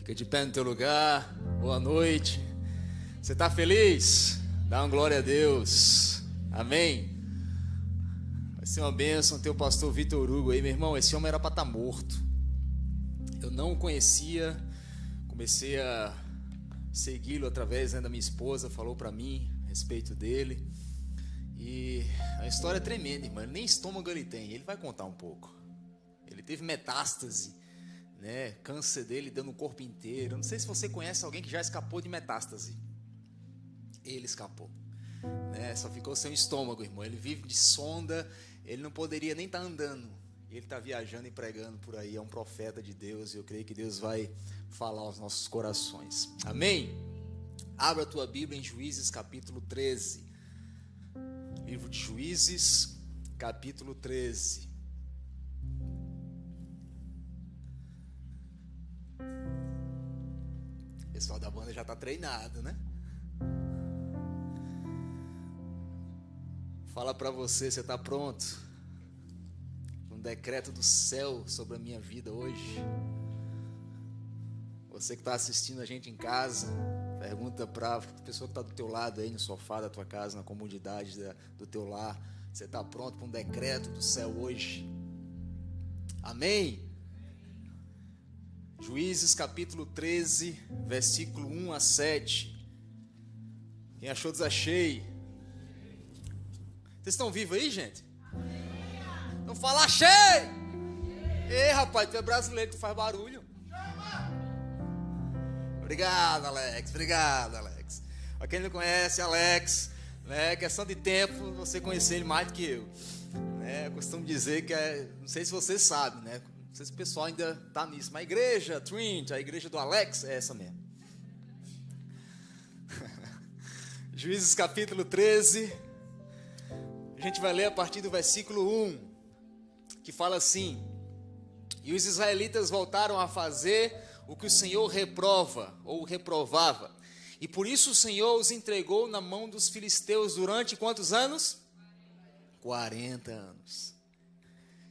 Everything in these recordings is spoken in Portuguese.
Fica de pé no teu lugar. Boa noite. Você está feliz? Dá uma glória a Deus. Amém. Vai ser uma bênção ter o pastor Vitor Hugo aí, meu irmão. Esse homem era para estar morto. Eu não o conhecia. Comecei a segui-lo através da minha esposa. Falou para mim a respeito dele. E a história é tremenda, irmão. Nem estômago ele tem. Ele vai contar um pouco. Ele teve metástase, né? Câncer dele dando o corpo inteiro. Eu não sei se você conhece alguém que já escapou de metástase. Ele escapou, né? Só ficou sem o estômago, irmão. Ele vive de sonda. Ele não poderia nem estar andando. E ele está viajando e pregando por aí. É um profeta de Deus. E eu creio que Deus vai falar aos nossos corações. Amém? Abra a tua Bíblia em Juízes capítulo 13. Livro de Juízes, capítulo 13. O pessoal da banda já está treinado, né? Fala para você está pronto? Um decreto do céu sobre a minha vida hoje. Você que está assistindo a gente em casa, pergunta para a pessoa que está do teu lado aí no sofá da tua casa, na comodidade do teu lar. Você está pronto para um decreto do céu hoje? Amém? Juízes capítulo 13, versículo 1 a 7. Quem achou, desachei. Vocês estão vivos aí, gente? Não fala achei! Ei, rapaz, tu é brasileiro, tu faz barulho. Obrigado, Alex. Obrigado, Alex. Para quem não conhece, Alex, né, questão de tempo, você conhecer ele mais do que eu. Né, eu costumo dizer que não sei se você sabe, né? Não sei se o pessoal ainda está nisso, mas a igreja Trinity, a igreja do Alex, é essa mesmo. Juízes capítulo 13. A gente vai ler a partir do versículo 1, que fala assim: E os israelitas voltaram a fazer o que o Senhor reprova, ou reprovava. E por isso o Senhor os entregou na mão dos filisteus durante quantos anos? 40 anos.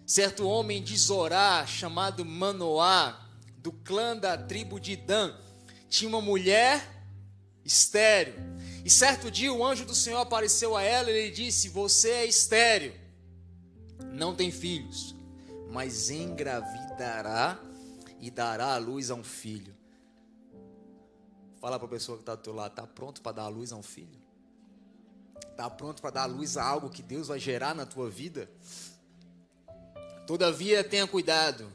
Certo homem de Zorá, chamado Manoá, do clã da tribo de Dan, tinha uma mulher estéril. E certo dia o anjo do Senhor apareceu a ela e lhe disse: Você é estéril, não tem filhos, mas engravidará e dará à luz a um filho. Fala para a pessoa que está do teu lado: está pronto para dar à luz a um filho? Está pronto para dar à luz a algo que Deus vai gerar na tua vida? Todavia tenha cuidado,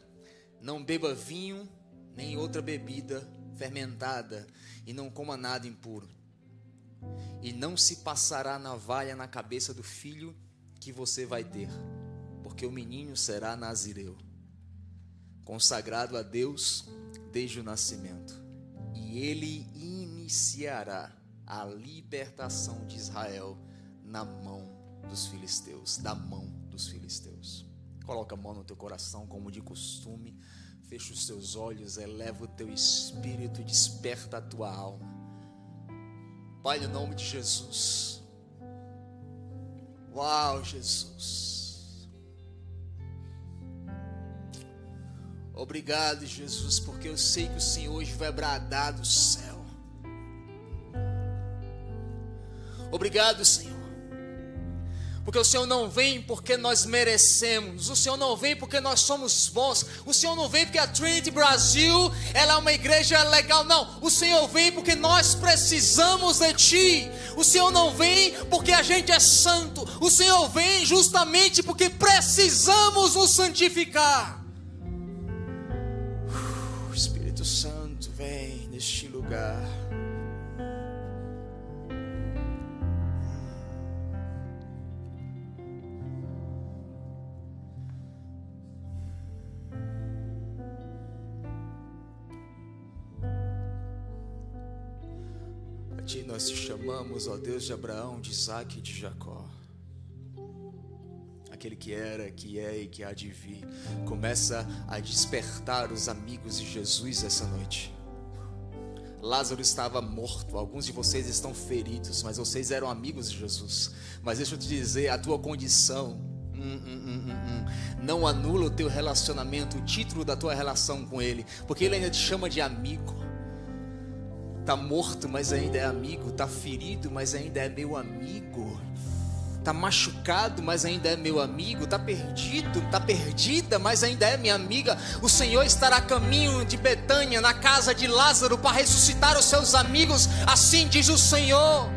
não beba vinho nem outra bebida fermentada, e não coma nada impuro. E não se passará navalha na cabeça do filho que você vai ter, porque o menino será nazireu, consagrado a Deus desde o nascimento, e ele iniciará a libertação de Israel na mão dos filisteus, da mão dos filisteus. Coloca a mão no teu coração como de costume, fecha os teus olhos, eleva o teu espírito e desperta a tua alma. Pai, no nome de Jesus. Uau, Jesus. Obrigado, Jesus, porque eu sei que o Senhor hoje vai bradar do céu. Obrigado, Senhor, porque o Senhor não vem porque nós merecemos, o Senhor não vem porque nós somos bons, o Senhor não vem porque a Trinity Brasil ela é uma igreja legal, não. O Senhor vem porque nós precisamos de Ti. O Senhor não vem porque a gente é santo, o Senhor vem justamente porque precisamos nos santificar. Espírito Santo, vem neste lugar. A Ti nós te chamamos, ó Deus de Abraão, de Isaac e de Jacó. Aquele que era, que é e que há de vir. Começa a despertar os amigos de Jesus essa noite. Lázaro estava morto, alguns de vocês estão feridos, mas vocês eram amigos de Jesus. Mas deixa eu te dizer, a tua condição não anula o teu relacionamento, o título da tua relação com Ele, porque Ele ainda te chama de amigo. Está morto, mas ainda é amigo. Está ferido, mas ainda é meu amigo. Está machucado, mas ainda é meu amigo. Está perdido, está perdida, mas ainda é minha amiga. O Senhor estará a caminho de Betânia, na casa de Lázaro, para ressuscitar os seus amigos. Assim diz o Senhor.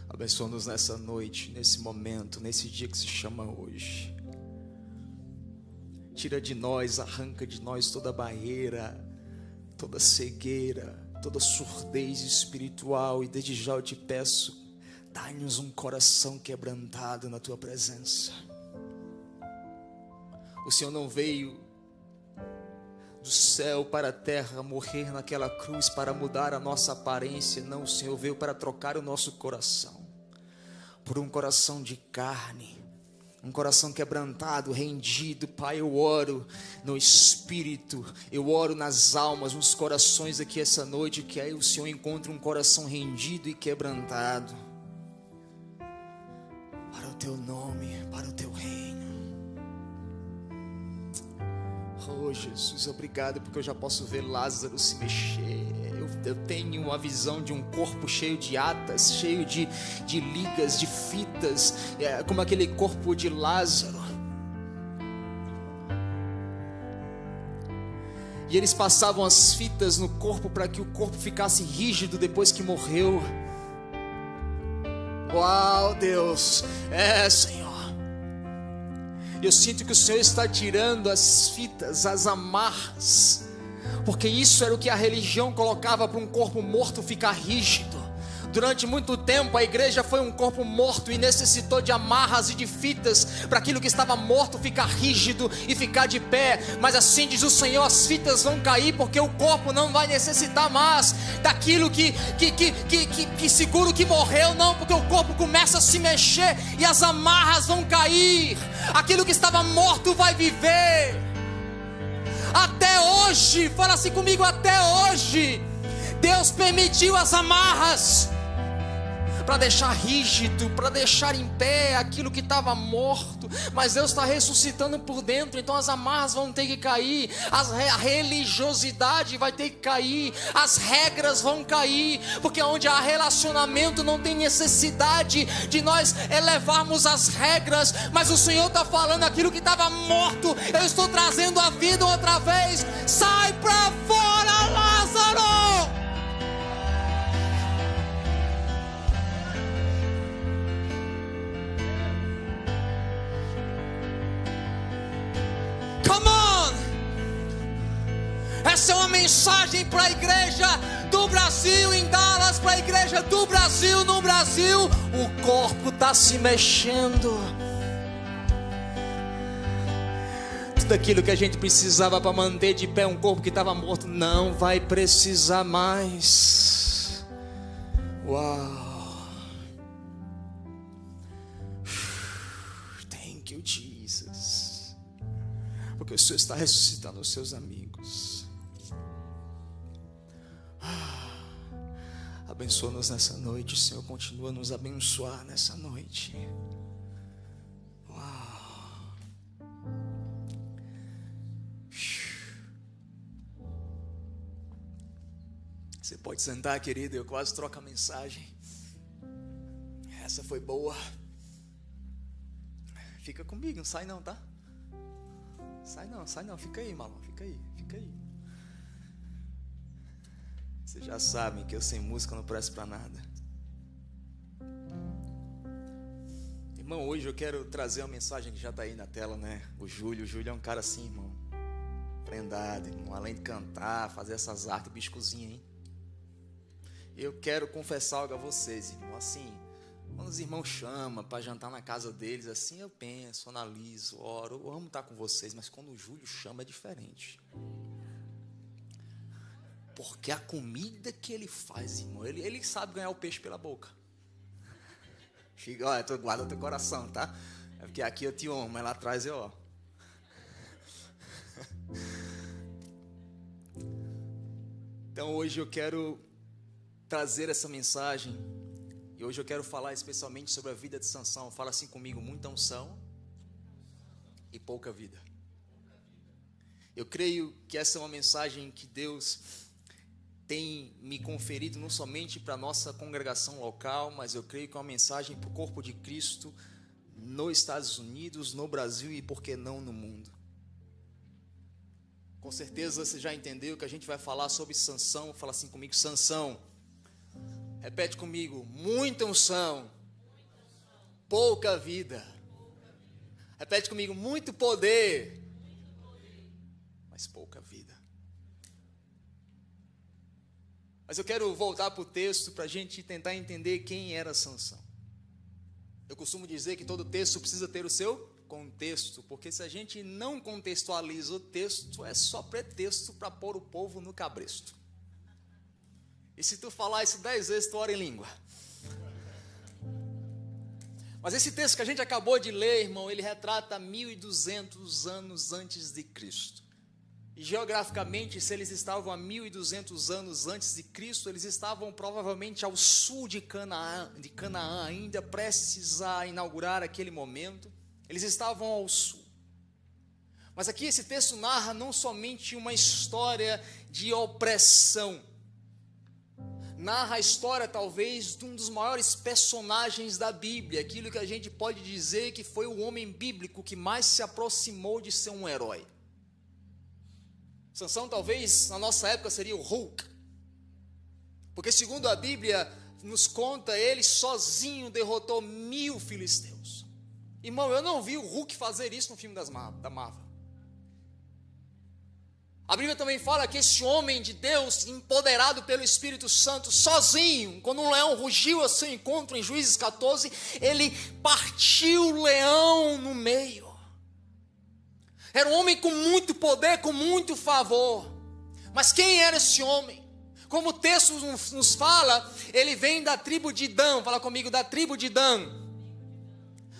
Abençoa-nos nessa noite, nesse momento, nesse dia que se chama hoje. Tira de nós, arranca de nós toda barreira, toda cegueira, toda surdez espiritual. E desde já eu te peço, dá-nos um coração quebrantado na tua presença. O Senhor não veio do céu para a terra morrer naquela cruz para mudar a nossa aparência. Não, o Senhor veio para trocar o nosso coração por um coração de carne, um coração quebrantado, rendido. Pai, eu oro no Espírito, eu oro nas almas, nos corações aqui essa noite, que aí o Senhor encontre um coração rendido e quebrantado, para o Teu nome, para o Teu reino. Oh Jesus, obrigado, porque eu já posso ver Lázaro se mexer. Eu tenho uma visão de um corpo cheio de atas, cheio de ligas, de fitas, como aquele corpo de Lázaro. E eles passavam as fitas no corpo para que o corpo ficasse rígido depois que morreu. Uau, Deus, Senhor. Eu sinto que o Senhor está tirando as fitas, as amarras, porque isso era o que a religião colocava para um corpo morto ficar rígido. Durante muito tempo a igreja foi um corpo morto e necessitou de amarras e de fitas para aquilo que estava morto ficar rígido e ficar de pé. Mas assim diz o Senhor, as fitas vão cair, porque o corpo não vai necessitar mais daquilo que segura o que morreu, não, porque o corpo começa a se mexer e as amarras vão cair. Aquilo que estava morto vai viver. Até hoje, fala assim comigo, até hoje Deus permitiu as amarras para deixar rígido, para deixar em pé aquilo que estava morto, mas Deus está ressuscitando por dentro. Então as amarras vão ter que cair, a religiosidade vai ter que cair, as regras vão cair, porque onde há relacionamento não tem necessidade de nós elevarmos as regras, mas o Senhor está falando aquilo que estava morto, eu estou trazendo a vida outra vez. Sai para fora, Lázaro! Essa é uma mensagem para a igreja do Brasil em Dallas, para a igreja do Brasil no Brasil. O corpo está se mexendo. Tudo aquilo que a gente precisava para manter de pé um corpo que estava morto, não vai precisar mais. Uau! Thank you, Jesus. Porque o Senhor está ressuscitando os seus amigos. Abençoa-nos nessa noite, Senhor. Continua a nos abençoar nessa noite. Uau. Você pode sentar, querido. Eu quase troco a mensagem. Essa foi boa. Fica comigo, não sai não, tá? Sai não. Fica aí, Marlon. Fica aí. Vocês já sabem que eu sem música não presto para nada. Irmão, hoje eu quero trazer uma mensagem que já está aí na tela, né? O Júlio é um cara assim, irmão, prendado, irmão. Além de cantar, fazer essas artes, bicho cozinha, hein? Eu quero confessar algo a vocês, irmão. Assim, quando os irmãos chamam para jantar na casa deles, assim, eu penso, analiso, oro. Eu amo estar com vocês, mas quando o Júlio chama é diferente. Porque a comida que ele faz, irmão, ele sabe ganhar o peixe pela boca. Olha, guarda teu coração, tá? É porque aqui eu te amo, mas lá atrás eu, ó. Então hoje eu quero trazer essa mensagem. E hoje eu quero falar especialmente sobre a vida de Sansão. Fala assim comigo: muita unção e pouca vida. Eu creio que essa é uma mensagem que Deus tem me conferido não somente para a nossa congregação local, mas eu creio que é uma mensagem para o corpo de Cristo nos Estados Unidos, no Brasil e, por que não, no mundo. Com certeza você já entendeu que a gente vai falar sobre Sansão. Fala assim comigo: Sansão. Repete comigo: muita unção, pouca vida. Repete comigo: muito poder, mas pouca vida. Mas eu quero voltar para o texto para a gente tentar entender quem era Sansão. Eu costumo dizer que todo texto precisa ter o seu contexto, porque se a gente não contextualiza o texto, é só pretexto para pôr o povo no cabresto. E se tu falar isso 10 vezes, tu ora em língua. Mas esse texto que a gente acabou de ler, irmão, ele retrata 1200 anos antes de Cristo. E geograficamente, se eles estavam há 1200 anos antes de Cristo, eles estavam provavelmente ao sul de Canaã ainda, prestes a inaugurar aquele momento. Eles estavam ao sul. Mas aqui esse texto narra não somente uma história de opressão, narra a história talvez de um dos maiores personagens da Bíblia, aquilo que a gente pode dizer que foi o homem bíblico que mais se aproximou de ser um herói. Sansão talvez na nossa época seria o Hulk, porque segundo a Bíblia nos conta, ele sozinho derrotou 1000 filisteus. Irmão, eu não vi o Hulk fazer isso no filme da Marvel. A Bíblia também fala que esse homem de Deus, empoderado pelo Espírito Santo, sozinho, quando um leão rugiu a seu encontro em Juízes 14, ele partiu o leão no meio. Era um homem com muito poder, com muito favor. Mas quem era esse homem? Como o texto nos fala, ele vem da tribo de Dan. Fala comigo: da tribo de Dan.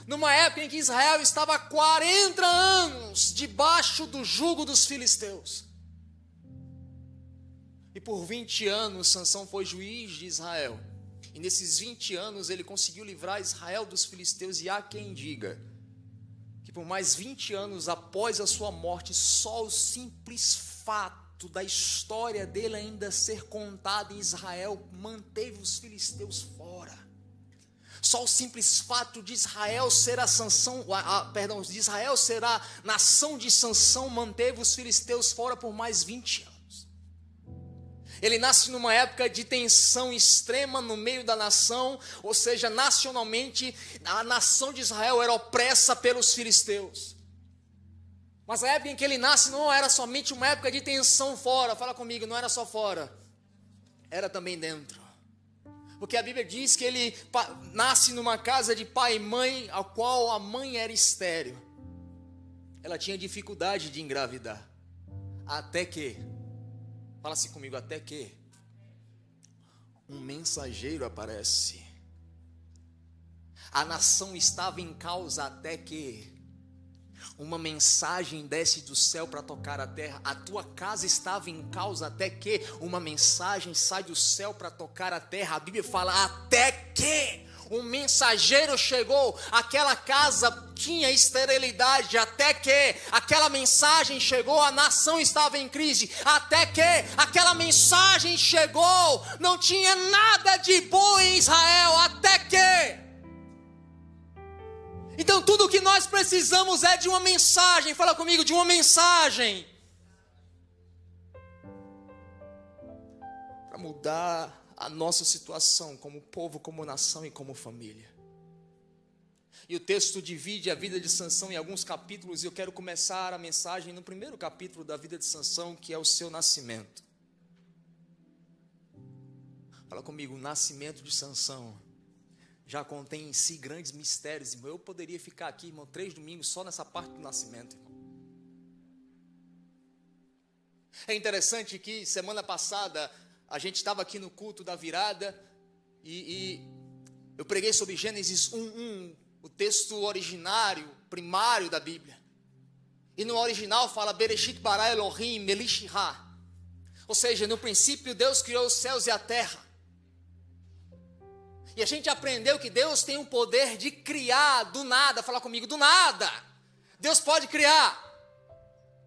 Numa época em que Israel estava há 40 anos debaixo do jugo dos filisteus. E por 20 anos Sansão foi juiz de Israel. E nesses 20 anos ele conseguiu livrar Israel dos filisteus. E há quem diga que por mais 20 anos após a sua morte, só o simples fato da história dele ainda ser contada em Israel manteve os filisteus fora. Só o simples fato de Israel ser de Israel ser a nação de Sansão manteve os filisteus fora por mais 20 anos. Ele nasce numa época de tensão extrema no meio da nação, ou seja, nacionalmente, a nação de Israel era opressa pelos filisteus. Mas a época em que ele nasce não era somente uma época de tensão fora, fala comigo, não era só fora, era também dentro. Porque a Bíblia diz que ele nasce numa casa de pai e mãe, a qual a mãe era estéril. Ela tinha dificuldade de engravidar. Até que, fala assim comigo, até que um mensageiro aparece. A nação estava em causa até que uma mensagem desce do céu para tocar a terra. A tua casa estava em causa até que uma mensagem sai do céu para tocar a terra. A Bíblia fala até que um mensageiro chegou, aquela casa tinha esterilidade, até que aquela mensagem chegou, a nação estava em crise, até que aquela mensagem chegou, não tinha nada de bom em Israel, até que. Então tudo o que nós precisamos é de uma mensagem, fala comigo, de uma mensagem, para mudar a nossa situação como povo, como nação e como família. E o texto divide a vida de Sansão em alguns capítulos, e eu quero começar a mensagem no primeiro capítulo da vida de Sansão, que é o seu nascimento. Fala comigo, o nascimento de Sansão já contém em si grandes mistérios, irmão. Eu poderia ficar aqui, irmão, 3 domingos só nessa parte do nascimento, irmão. É interessante que semana passada a gente estava aqui no culto da virada e eu preguei sobre Gênesis 1:1, o texto originário, primário da Bíblia. E no original fala Bereshit bara Elohim melish ha. Ou seja, no princípio Deus criou os céus e a terra. E a gente aprendeu que Deus tem o poder de criar do nada. Fala comigo, do nada. Deus pode criar.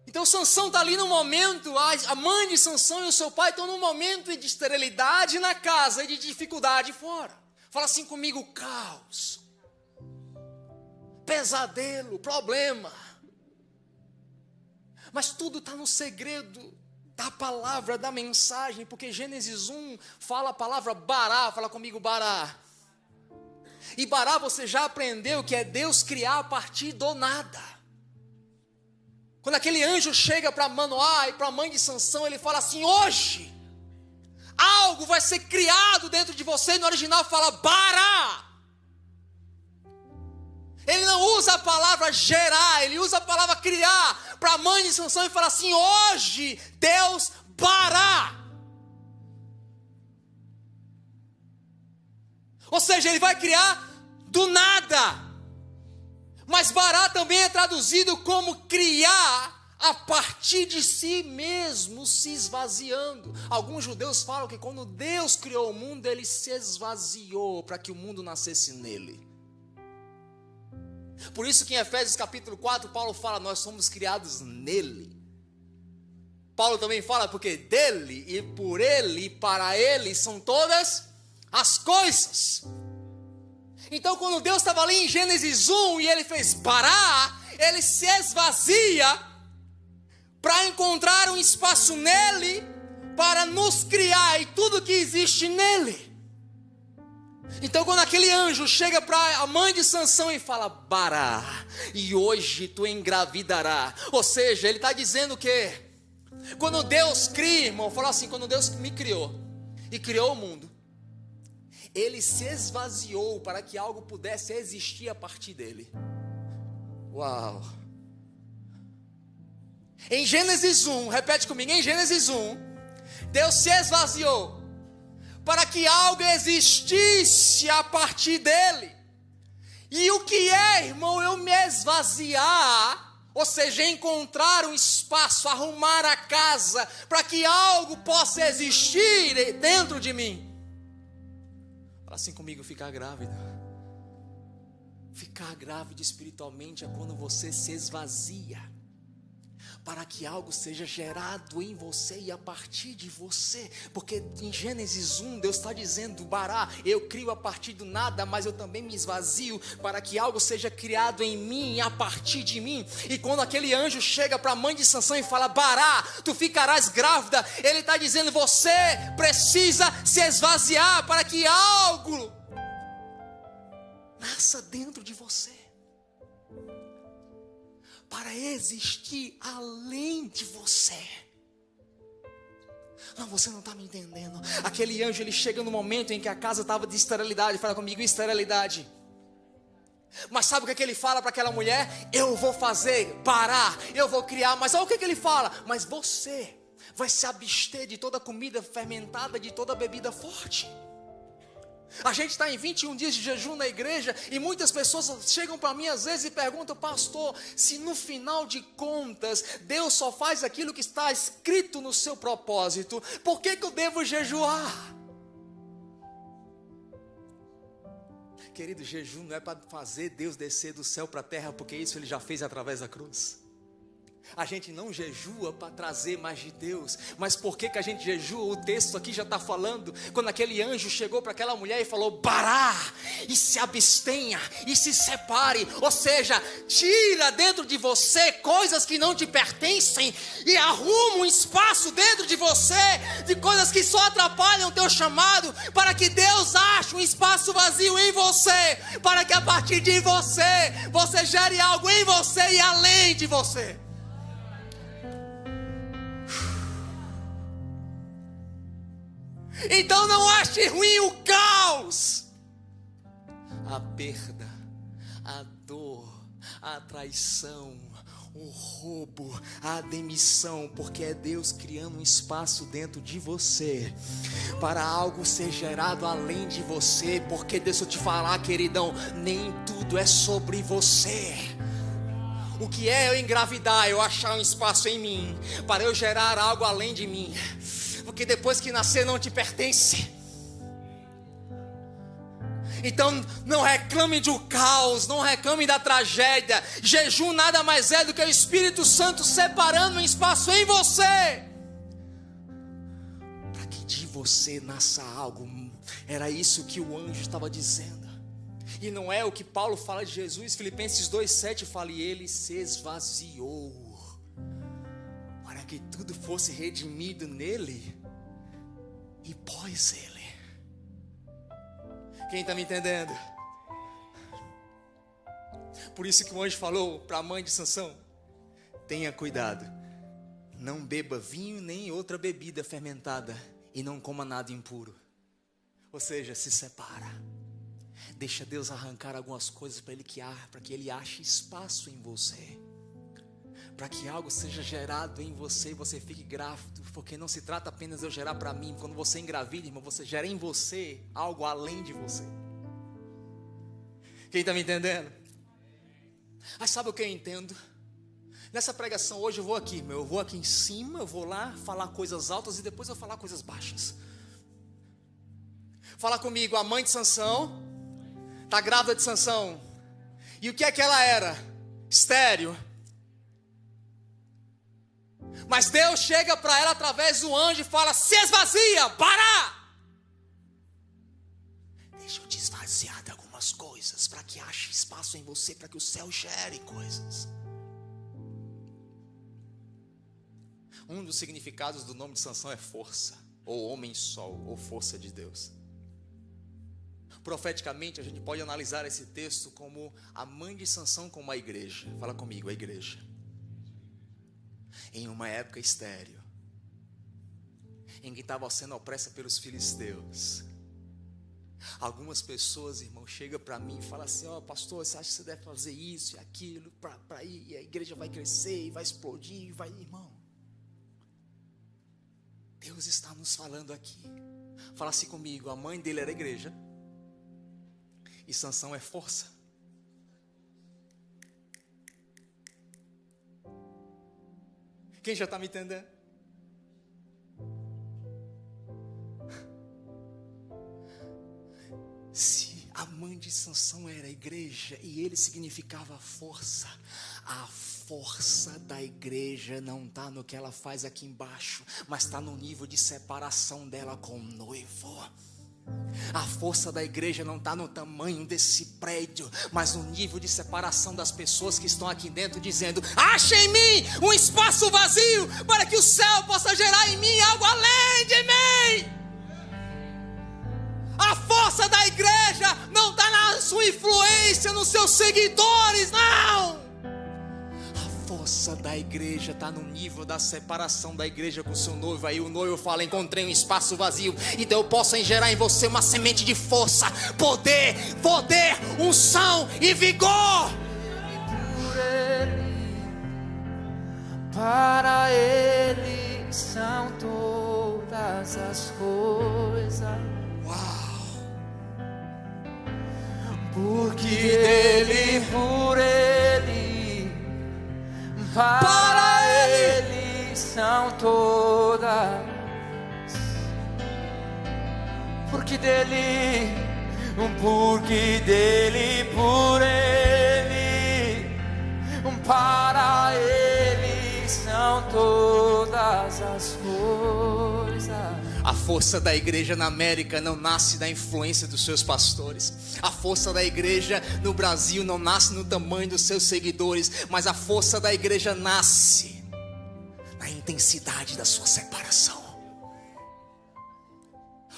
Então Sansão está ali no momento, a mãe de Sansão e o seu pai estão num momento de esterilidade na casa e de dificuldade fora. Fala assim comigo, caos, pesadelo, problema. Mas tudo está no segredo da palavra, da mensagem, porque Gênesis 1 fala a palavra bará, fala comigo bará. E bará você já aprendeu que é Deus criar a partir do nada. Quando aquele anjo chega para Manoá e para a mãe de Sansão, ele fala assim, hoje, algo vai ser criado dentro de você, e no original fala bará. Ele não usa a palavra gerar, ele usa a palavra criar, para a mãe de Sansão e fala assim, hoje, Deus bará. Ou seja, ele vai criar do nada. Mas bará também é traduzido como criar a partir de si mesmo, se esvaziando. Alguns judeus falam que quando Deus criou o mundo, ele se esvaziou para que o mundo nascesse nele. Por isso que em Efésios capítulo 4, Paulo fala, nós somos criados nele. Paulo também fala, porque dele e por ele e para ele são todas as coisas. Então quando Deus estava ali em Gênesis 1 e ele fez bará, ele se esvazia para encontrar um espaço nele, para nos criar e tudo que existe nele. Então quando aquele anjo chega para a mãe de Sansão e fala, bará, e hoje tu engravidará. Ou seja, ele está dizendo que quando Deus cria, irmão, fala assim, quando Deus me criou e criou o mundo, ele se esvaziou para que algo pudesse existir a partir dele. Uau! Em Gênesis 1, repete comigo, em Gênesis 1, Deus se esvaziou para que algo existisse a partir dele. E o que é, irmão, eu me esvaziar, ou seja, encontrar um espaço, arrumar a casa, para que algo possa existir dentro de mim. Fala assim comigo, ficar grávida. Ficar grávida espiritualmente é quando você se esvazia para que algo seja gerado em você e a partir de você. Porque em Gênesis 1 Deus está dizendo, bará, eu crio a partir do nada, mas eu também me esvazio para que algo seja criado em mim e a partir de mim. E quando aquele anjo chega para a mãe de Sansão e fala, bará, tu ficarás grávida, ele está dizendo, você precisa se esvaziar para que algo nasça dentro de você, para existir além de você. Não, você não está me entendendo. Aquele anjo, ele chega no momento em que a casa estava de esterilidade. Fala comigo, esterilidade. Mas sabe o que ele fala para aquela mulher? Eu vou fazer, parar, eu vou criar. Mas olha o que ele fala, mas você vai se abster de toda comida fermentada, de toda bebida forte. A gente está em 21 dias de jejum na igreja e muitas pessoas chegam para mim às vezes e perguntam, pastor, se no final de contas Deus só faz aquilo que está escrito no seu propósito, por que eu devo jejuar? Querido, jejum não é para fazer Deus descer do céu para a terra, porque isso ele já fez através da cruz. A gente não jejua para trazer mais de Deus. Mas por que a gente jejua? O texto aqui já está falando. Quando aquele anjo chegou para aquela mulher e falou, bará, e se abstenha, e se separe. Ou seja, tira dentro de você coisas que não te pertencem e arruma um espaço dentro de você de coisas que só atrapalham o teu chamado, para que Deus ache um espaço vazio em você, para que a partir de você, você gere algo em você e além de você. Então não ache ruim o caos, a perda, a dor, a traição, o roubo, a demissão, porque é Deus criando um espaço dentro de você para algo ser gerado além de você. Porque deixa eu te falar, queridão, nem tudo é sobre você. O que é eu engravidar, eu achar um espaço em mim para eu gerar algo além de mim, porque depois que nascer não te pertence. Então não reclame do caos, não reclame da tragédia. Jejum nada mais é do que o Espírito Santo separando um espaço em você, para que de você nasça algo. Era isso que o anjo estava dizendo. E não é o que Paulo fala de Jesus, Filipenses 2,7 fala: e ele se esvaziou, para que tudo fosse redimido nele e pós ele. Quem está me entendendo? Por isso que o anjo falou para a mãe de Sansão: tenha cuidado, não beba vinho nem outra bebida fermentada, e não coma nada impuro. Ou seja, se separa. Deixa Deus arrancar algumas coisas para que Ele ache espaço em você, para que algo seja gerado em você e você fique grávido. Porque não se trata apenas de eu gerar para mim. Quando você engravida, irmão, você gera em você algo além de você. Quem está me entendendo? Mas sabe o que eu entendo? Nessa pregação hoje eu vou aqui em cima, eu vou lá falar coisas altas e depois eu vou falar coisas baixas. Fala comigo, a mãe de Sansão está grávida de Sansão. E o que é que ela era? Estéril. Mas Deus chega para ela através do anjo e fala: se esvazia, para! Deixa eu te esvaziar de algumas coisas, para que ache espaço em você, para que o céu gere coisas. Um dos significados do nome de Sansão é força, ou homem-sol, ou força de Deus. Profeticamente, a gente pode analisar esse texto como a mãe de Sansão como a igreja. Fala comigo, a igreja. Em uma época estéril, em que estava sendo opressa pelos filisteus. Algumas pessoas, irmão, chegam para mim e falam assim: ó, pastor, você acha que você deve fazer isso e aquilo para ir, e a igreja vai crescer e vai explodir, vai, irmão. Deus está nos falando aqui. Fala assim comigo: a mãe dele era a igreja e Sansão é força. Quem já está me entendendo? Se a mãe de Sansão era a igreja e ele significava força, a força da igreja não está no que ela faz aqui embaixo, mas está no nível de separação dela com o noivo. A força da igreja não está no tamanho desse prédio, mas no nível de separação das pessoas que estão aqui dentro, dizendo: acha em mim um espaço vazio, para que o céu possa gerar em mim algo além de mim. A força da igreja não está na sua influência, nos seus seguidores, não. A força da igreja está no nível da separação da igreja com o seu noivo. Aí o noivo fala: encontrei um espaço vazio, então eu posso gerar em você uma semente de força, poder, unção e vigor. Por Ele, para Ele são todas as coisas. Uau! Porque dele, por Ele, para Ele são todas. Porque dele, por Ele, para Ele são todas as coisas. A força da igreja na América não nasce da influência dos seus pastores. A força da igreja no Brasil não nasce no tamanho dos seus seguidores, mas a força da igreja nasce na intensidade da sua separação.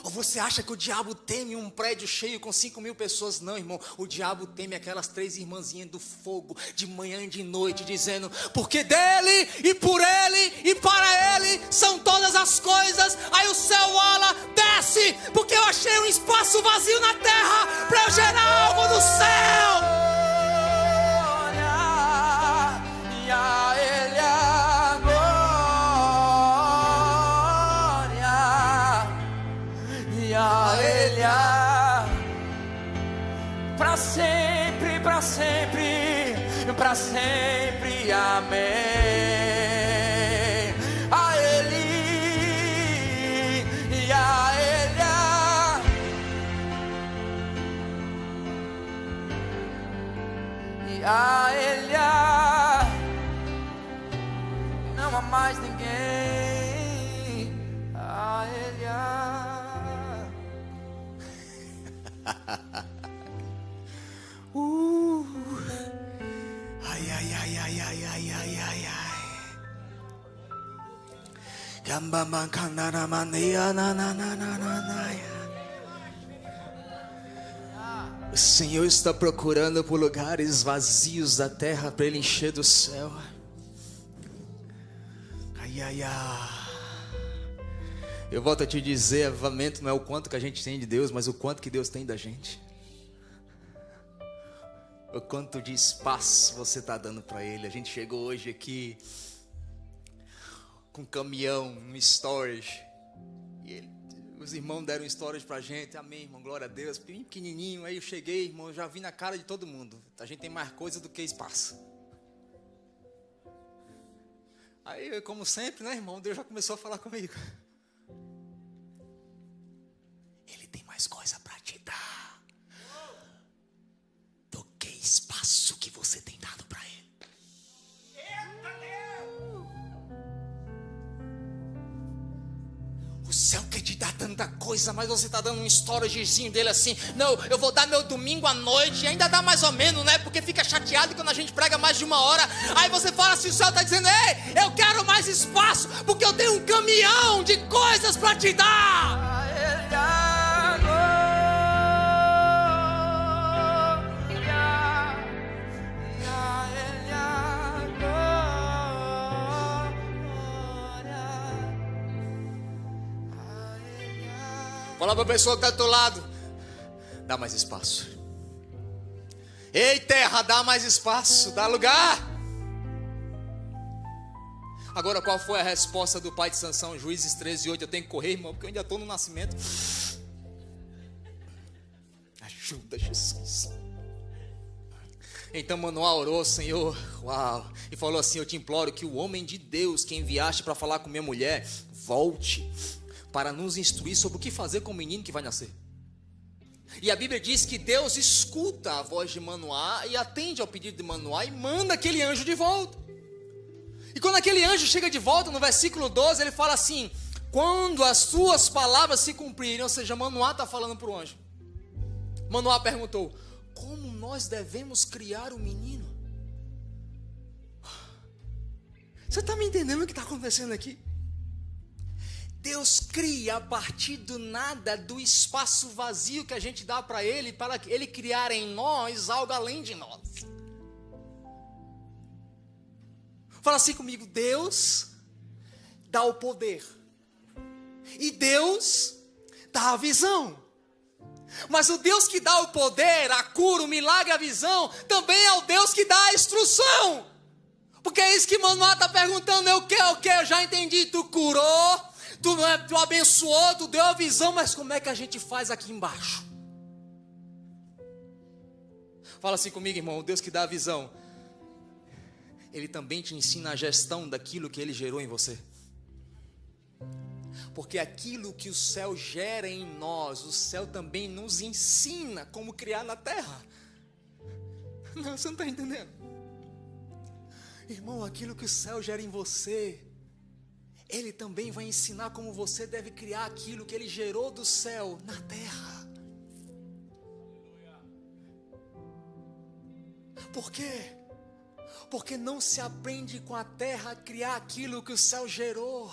Ou você acha que o diabo teme um prédio cheio com 5.000 pessoas? Não, irmão, o diabo teme aquelas 3 irmãzinhas do fogo, de manhã e de noite, dizendo: porque dele, e por ele, e para ele são todas as coisas. Aí o céu ala, desce, porque eu achei um espaço vazio na terra, para eu gerar algo no céu. para sempre. Amém. A Ele e a Ele, e a Ele, não há mais ninguém. A Ele, Ai, ai, ai, ai, ai, ai, ai, ai, ai. O Senhor está procurando por lugares vazios da terra para Ele encher do céu. Ai, ai, ai. Eu volto a te dizer, avivamento não é o quanto que a gente tem de Deus, mas o quanto que Deus tem da gente. O quanto de espaço você está dando para Ele. A gente chegou hoje aqui com um caminhão, um storage. E os irmãos deram storage para a gente. Amém, irmão, glória a Deus. Bem pequenininho. Aí eu cheguei, irmão, eu já vi na cara de todo mundo. A gente tem mais coisa do que espaço. Aí, como sempre, né, irmão, Deus já começou a falar comigo. Ele tem mais coisa para te dar do que espaço que você tem dado para Ele. O céu quer te dar tanta coisa, mas você está dando um storagezinho dele assim. Não, eu vou dar meu domingo à noite. E ainda dá mais ou menos, né? Porque fica chateado quando a gente prega mais de 1 hora. Aí você fala assim, o céu está dizendo: ei, eu quero mais espaço, porque eu tenho um caminhão de coisas para te dar. Fala para a pessoa que está do teu lado: dá mais espaço. Ei, terra, dá mais espaço, dá lugar. Agora, qual foi a resposta do pai de Sansão? Juízes 13:8. Eu tenho que correr, irmão, porque eu ainda estou no nascimento. Ajuda, Jesus. Então Manoá orou, Senhor, uau, e falou assim: eu te imploro que o homem de Deus que enviaste para falar com minha mulher volte para nos instruir sobre o que fazer com o menino que vai nascer. E a Bíblia diz que Deus escuta a voz de Manoá e atende ao pedido de Manoá e manda aquele anjo de volta. E quando aquele anjo chega de volta, no versículo 12, ele fala assim: quando as suas palavras se cumprirem. Ou seja, Manoá está falando para o anjo. Manoá perguntou: como nós devemos criar o menino? Você está me entendendo o que está acontecendo aqui? Deus cria a partir do nada, do espaço vazio que a gente dá para Ele criar em nós algo além de nós. Fala assim comigo: Deus dá o poder e Deus dá a visão. Mas o Deus que dá o poder, a cura, o milagre, a visão, também é o Deus que dá a instrução. Porque é isso que Manoá está perguntando: eu já entendi, tu curou, tu abençoou, tu deu a visão, mas como é que a gente faz aqui embaixo? Fala assim comigo, irmão: o Deus que dá a visão, Ele também te ensina a gestão daquilo que Ele gerou em você. Porque aquilo que o céu gera em nós, o céu também nos ensina como criar na terra. Não, você não está entendendo? Irmão, aquilo que o céu gera em você, Ele também vai ensinar como você deve criar aquilo que Ele gerou do céu na terra. Por quê? Porque não se aprende com a terra a criar aquilo que o céu gerou.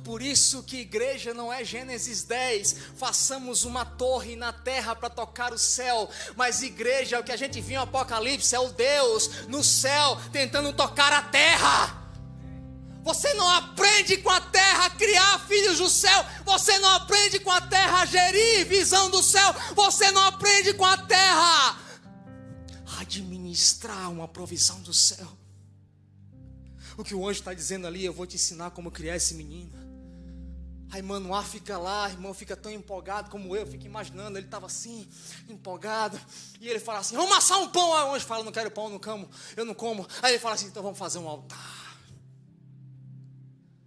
Por isso que igreja não é Gênesis 10, façamos uma torre na terra para tocar o céu. Mas igreja, o que a gente viu em Apocalipse, é o Deus no céu tentando tocar a terra. Você não aprende com a terra a criar filhos do céu. Você não aprende com a terra a gerir visão do céu. Você não aprende com a terra a administrar uma provisão do céu. O que o anjo está dizendo ali: eu vou te ensinar como criar esse menino. Aí Manoá fica lá, irmão, fica tão empolgado como eu, fico imaginando, ele estava assim, empolgado, e ele fala assim, vamos amassar um pão. Aí o anjo fala, não quero pão, eu não como. Aí ele fala assim, então vamos fazer um altar.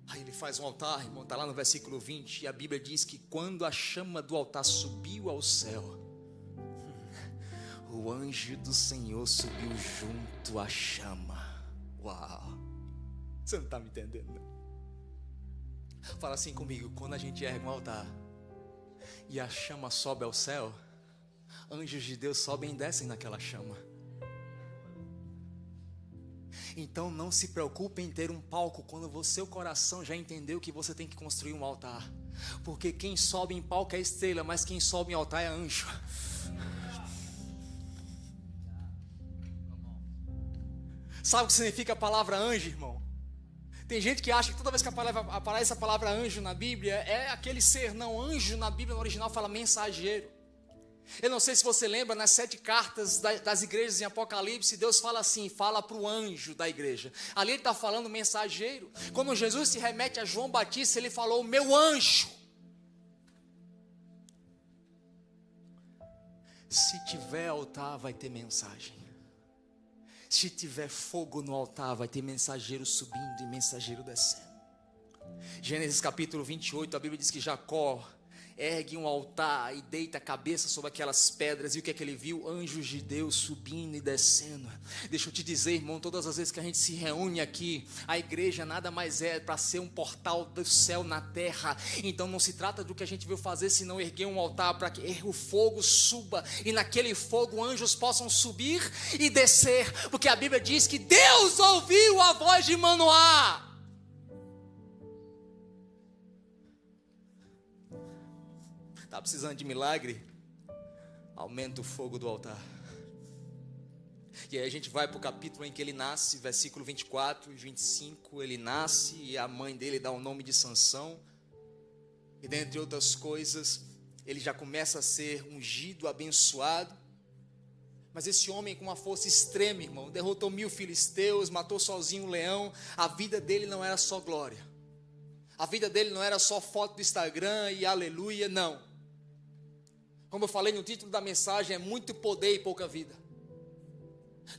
Aí ele faz um altar, irmão, está lá no versículo 20, e a Bíblia diz que quando a chama do altar subiu ao céu, o anjo do Senhor subiu junto à chama. Uau, você não está me entendendo, não? Fala assim comigo, quando a gente ergue um altar e a chama sobe ao céu, anjos de Deus sobem e descem naquela chama. Então não se preocupe em ter um palco quando o seu coração já entendeu que você tem que construir um altar. Porque quem sobe em palco é estrela, mas quem sobe em altar é anjo. Sabe o que significa a palavra anjo, irmão? Tem gente que acha que toda vez que aparece a palavra anjo na Bíblia, é aquele ser. Não, anjo na Bíblia no original fala mensageiro. Eu não sei se você lembra, nas 7 cartas das igrejas em Apocalipse, Deus fala assim, fala para o anjo da igreja. Ali ele está falando mensageiro. Quando Jesus se remete a João Batista, ele falou, meu anjo. Se tiver altar, vai ter mensagem. Se tiver fogo no altar, vai ter mensageiro subindo e mensageiro descendo. Gênesis capítulo 28, a Bíblia diz que Jacó ergue um altar e deita a cabeça sobre aquelas pedras. E o que é que ele viu? Anjos de Deus subindo e descendo. Deixa eu te dizer, irmão, todas as vezes que a gente se reúne aqui, a igreja nada mais é para ser um portal do céu na terra. Então não se trata do que a gente veio fazer, senão erguer um altar para que o fogo suba, e naquele fogo anjos possam subir e descer, porque a Bíblia diz que Deus ouviu a voz de Manoá. Está precisando de milagre? Aumenta o fogo do altar. E aí a gente vai para o capítulo em que ele nasce, versículo 24 e 25. Ele nasce e a mãe dele dá o nome de Sansão. E dentre outras coisas, ele já começa a ser ungido, abençoado. Mas esse homem com uma força extrema, irmão, derrotou 1000 filisteus, matou sozinho um leão. A vida dele não era só glória. A vida dele não era só foto do Instagram e aleluia, não. Como eu falei no título da mensagem, é muito poder e pouca vida.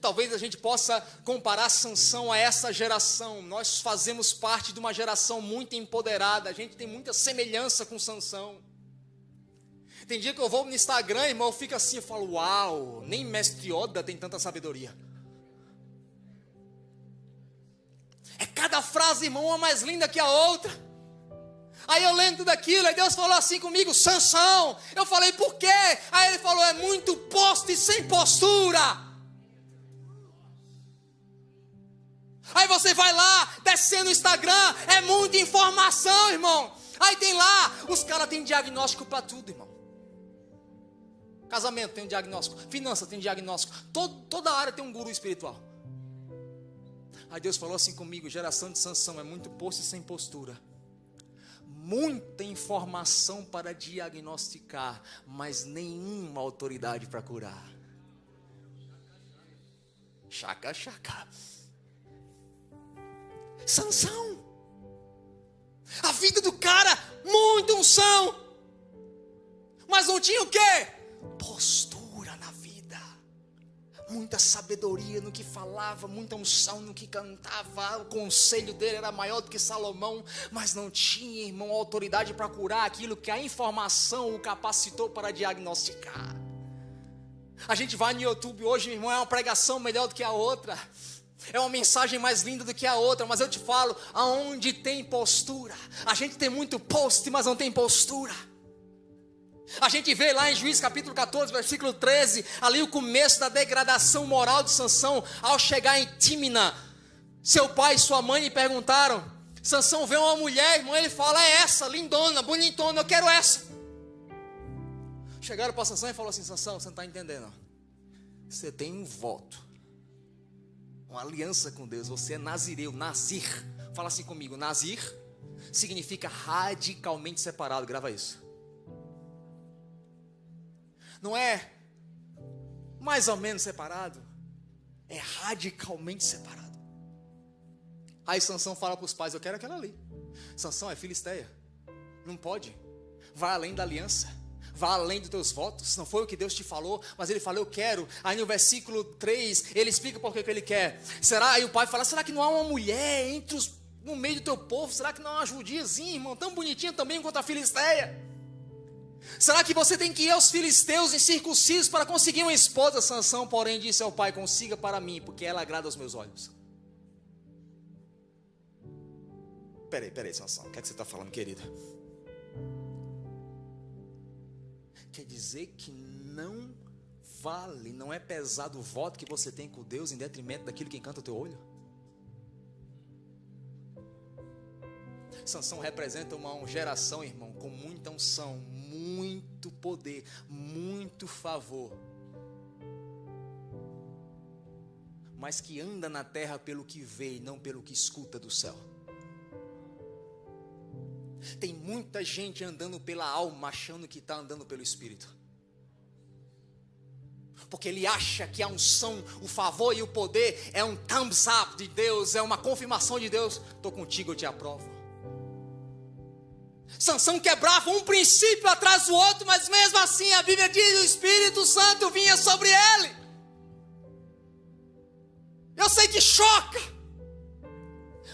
Talvez a gente possa comparar Sansão a essa geração. Nós fazemos parte de uma geração muito empoderada. A gente tem muita semelhança com Sansão. Tem dia que eu vou no Instagram, irmão, eu fico assim, eu falo, uau, nem Mestre Yoda tem tanta sabedoria. É cada frase, irmão, uma mais linda que a outra. Aí eu lendo tudo aquilo, aí Deus falou assim comigo, Sansão. Eu falei, por quê? Aí ele falou, é muito posto e sem postura. Aí você vai lá, descendo no Instagram, é muita informação, irmão. Aí tem lá, os caras têm diagnóstico para tudo, irmão. Casamento tem um diagnóstico, finança tem um diagnóstico, toda área tem um guru espiritual. Aí Deus falou assim comigo, geração de Sansão, é muito posto e sem postura. Muita informação para diagnosticar, mas nenhuma autoridade para curar. Chaca. Sansão. A vida do cara, muita unção. Mas não tinha o quê? Postura na vida. Muita sabedoria no que falava, muita unção no que cantava. O conselho dele era maior do que Salomão, mas não tinha, irmão, autoridade para curar aquilo que a informação o capacitou para diagnosticar. A gente vai no YouTube hoje, meu irmão, é uma pregação melhor do que a outra, é uma mensagem mais linda do que a outra, mas eu te falo, aonde tem postura, a gente tem muito post, mas não tem postura. A gente vê lá em Juízes capítulo 14, versículo 13, ali o começo da degradação moral de Sansão. Ao chegar em Tímina, seu pai e sua mãe lhe perguntaram, Sansão vê uma mulher, irmão, ele fala, é essa, lindona, bonitona, eu quero essa. Chegaram para Sansão e falaram assim, Sansão, você não está entendendo, você tem um voto, uma aliança com Deus, você é nazireu, nazir. Fala assim comigo, nazir significa radicalmente separado, grava isso. Não é mais ou menos separado, é radicalmente separado. Aí Sansão fala para os pais, eu quero aquela ali. Sansão é filisteia. Não pode. Vai além da aliança. Vai além dos teus votos. Não foi o que Deus te falou, mas ele falou, eu quero. Aí no versículo 3, ele explica por que ele quer. Aí o pai fala, será que não há uma mulher no meio do teu povo? Será que não há uma judiazinha, irmão, tão bonitinha também quanto a filisteia? Será que você tem que ir aos filisteus incircuncisos para conseguir uma esposa? Sansão, porém, disse ao pai, consiga para mim, porque ela agrada aos meus olhos. Peraí, Sansão, o que é que você está falando, querida? Quer dizer que não vale, não é pesado o voto que você tem com Deus em detrimento daquilo que encanta o teu olho? Sansão representa uma geração, irmão, com muita unção, muito poder, muito favor, mas que anda na terra pelo que vê e não pelo que escuta do céu. Tem muita gente andando pela alma, achando que está andando pelo Espírito, porque ele acha que a unção, o favor e o poder é um thumbs up de Deus, é uma confirmação de Deus. Estou contigo, eu te aprovo. Sansão quebrava um princípio atrás do outro, mas mesmo assim a Bíblia diz, o Espírito Santo vinha sobre ele. Eu sei que choca,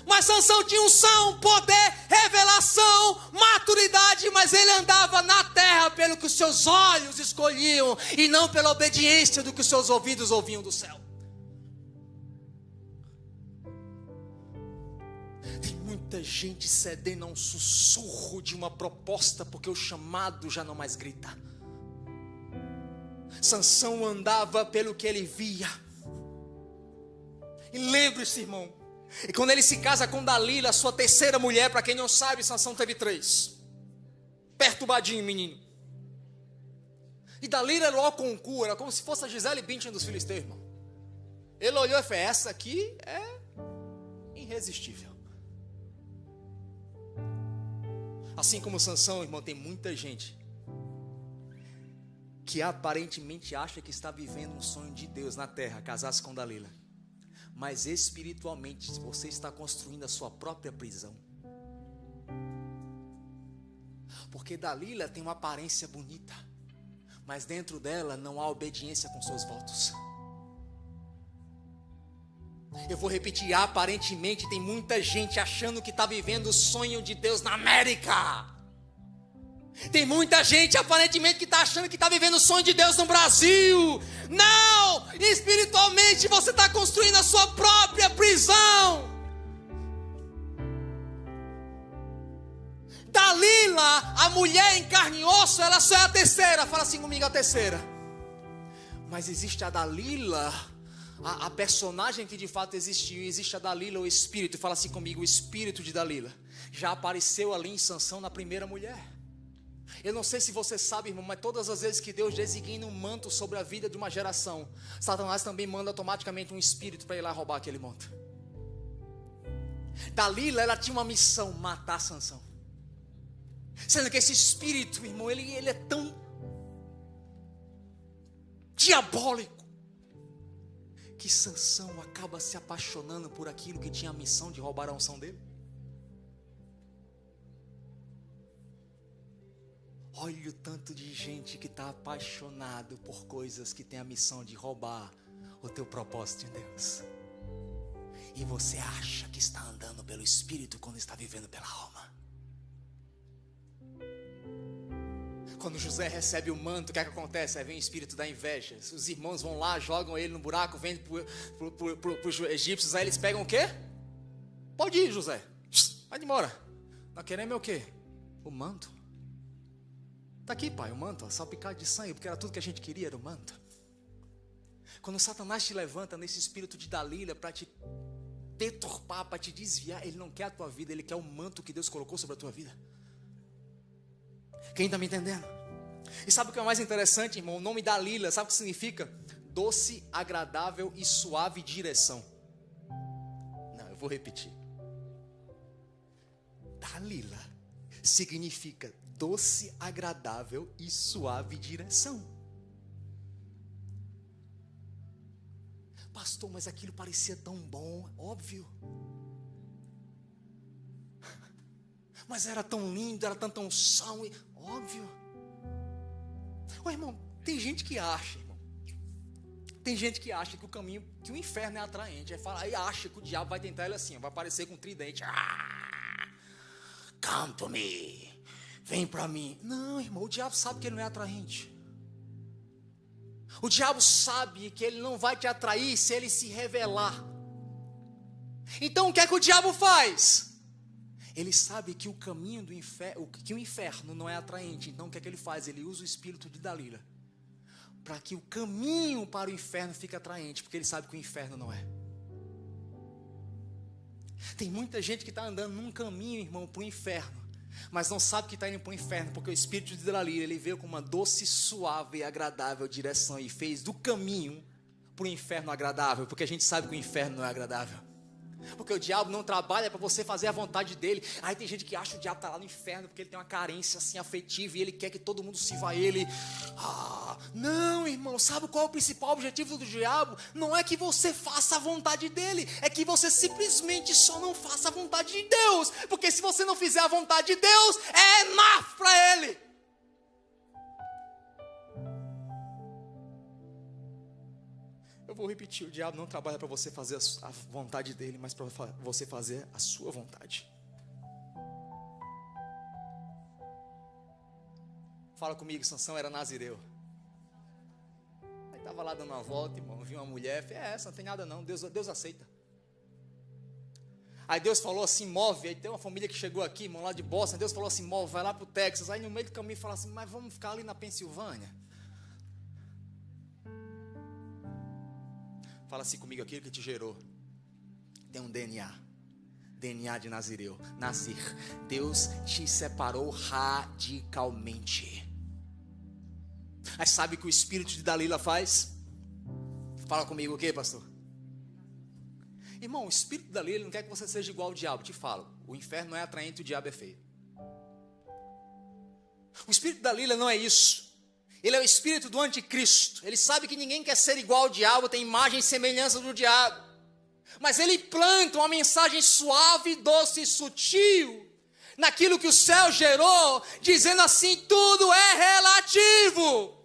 mas Sansão tinha unção, poder, revelação, maturidade, mas ele andava na terra pelo que os seus olhos escolhiam e não pela obediência do que os seus ouvidos ouviam do céu. Tem muita gente cedendo a um sussurro de uma proposta, porque o chamado já não mais grita. Sansão andava pelo que ele via. E lembre-se, irmão, e quando ele se casa com Dalila, sua terceira mulher, para quem não sabe, Sansão teve 3. Perturbadinho, menino. E Dalila era logo concura, era como se fosse a Gisele Bündchen dos filisteus, irmão. Ele olhou e falou, essa aqui é irresistível. Assim como Sansão, irmão, tem muita gente que aparentemente acha que está vivendo um sonho de Deus na terra, casar-se com Dalila, mas espiritualmente você está construindo a sua própria prisão. Porque Dalila tem uma aparência bonita, mas dentro dela não há obediência com seus votos. Eu vou repetir, aparentemente tem muita gente achando que está vivendo o sonho de Deus na América. Tem muita gente aparentemente que está achando que está vivendo o sonho de Deus no Brasil. Não! Espiritualmente você está construindo a sua própria prisão. Dalila, a mulher em carne e osso, ela só é a terceira. Fala assim comigo, a terceira. Mas existe a Dalila, a personagem que de fato existiu. Existe a Dalila, o espírito. Fala assim comigo, o espírito de Dalila já apareceu ali em Sansão, na primeira mulher. Eu não sei se você sabe, irmão, mas todas as vezes que Deus designa um manto sobre a vida de uma geração, Satanás também manda automaticamente um espírito para ir lá roubar aquele manto. Dalila, ela tinha uma missão, matar Sansão. Sendo que esse espírito, irmão, ele é tão diabólico que Sansão acaba se apaixonando por aquilo que tinha a missão de roubar a unção dele. Olha o tanto de gente que está apaixonado por coisas que tem a missão de roubar o teu propósito em Deus. E você acha que está andando pelo Espírito quando está vivendo pela alma. Quando José recebe o manto, o que é que acontece? Aí vem o espírito da inveja. Os irmãos vão lá, jogam ele no buraco, vêm para os egípcios. Aí eles pegam o quê? Pode ir, José. Vai embora. Nós queremos o quê? O manto. Está aqui, pai, o manto, salpicado de sangue, porque era tudo que a gente queria, era o manto. Quando Satanás te levanta nesse espírito de Dalila para te deturpar, para te desviar, ele não quer a tua vida, ele quer o manto que Deus colocou sobre a tua vida. Quem está me entendendo? E sabe o que é o mais interessante, irmão? O nome Dalila, sabe o que significa? Doce, agradável e suave direção. Não, eu vou repetir. Dalila significa doce, agradável e suave direção. Pastor, mas aquilo parecia tão bom, óbvio. Mas era tão lindo, era tanta unção, e óbvio. Ô irmão, tem gente que acha, irmão. Tem gente que acha que o caminho, que o inferno é atraente. Aí acha que o diabo vai tentar ele assim, vai aparecer com um tridente. Come to me. Vem pra mim. Não, irmão, o diabo sabe que ele não é atraente. O diabo sabe que ele não vai te atrair se ele se revelar. Então o que é que o diabo faz? Ele sabe que o caminho do inferno, que o inferno não é atraente. Então o que é que ele faz? Ele usa o espírito de Dalila para que o caminho para o inferno fique atraente, porque ele sabe que o inferno não é. Tem muita gente que está andando num caminho, irmão, para o inferno, mas não sabe que está indo para o inferno, porque o espírito de Dalila, ele veio com uma doce, suave e agradável direção e fez do caminho para o inferno agradável, porque a gente sabe que o inferno não é agradável. Porque o diabo não trabalha para você fazer a vontade dele. Aí tem gente que acha que o diabo está lá no inferno porque ele tem uma carência assim afetiva e ele quer que todo mundo sirva a ele. Não, irmão, sabe qual é o principal objetivo do diabo? Não é que você faça a vontade dele, é que você simplesmente só não faça a vontade de Deus. Porque se você não fizer a vontade de Deus, é enough para ele. Eu vou repetir, o diabo não trabalha para você fazer a vontade dele, mas para você fazer a sua vontade. Fala comigo, Sansão era nazireu. Aí estava lá dando uma volta, irmão, viu uma mulher, falei, essa não tem nada não, Deus aceita. Aí Deus falou assim, move, aí tem uma família que chegou aqui, irmão, lá de Boston, Deus falou assim, move, vai lá para o Texas. Aí no meio do caminho fala assim, mas vamos ficar ali na Pensilvânia. Fala assim comigo, aquilo que te gerou tem um DNA de nazireu, Nazir. Deus te separou radicalmente. Aí sabe o que o espírito de Dalila faz? Fala comigo o que, pastor? Irmão, o espírito de Dalila não quer que você seja igual ao diabo. Te falo, o inferno não é atraente, o diabo é feio. O espírito de Dalila não é isso. Ele é o espírito do anticristo. Ele sabe que ninguém quer ser igual ao diabo, tem imagem e semelhança do diabo. Mas ele planta uma mensagem suave, doce e sutil naquilo que o céu gerou, dizendo assim, tudo é relativo.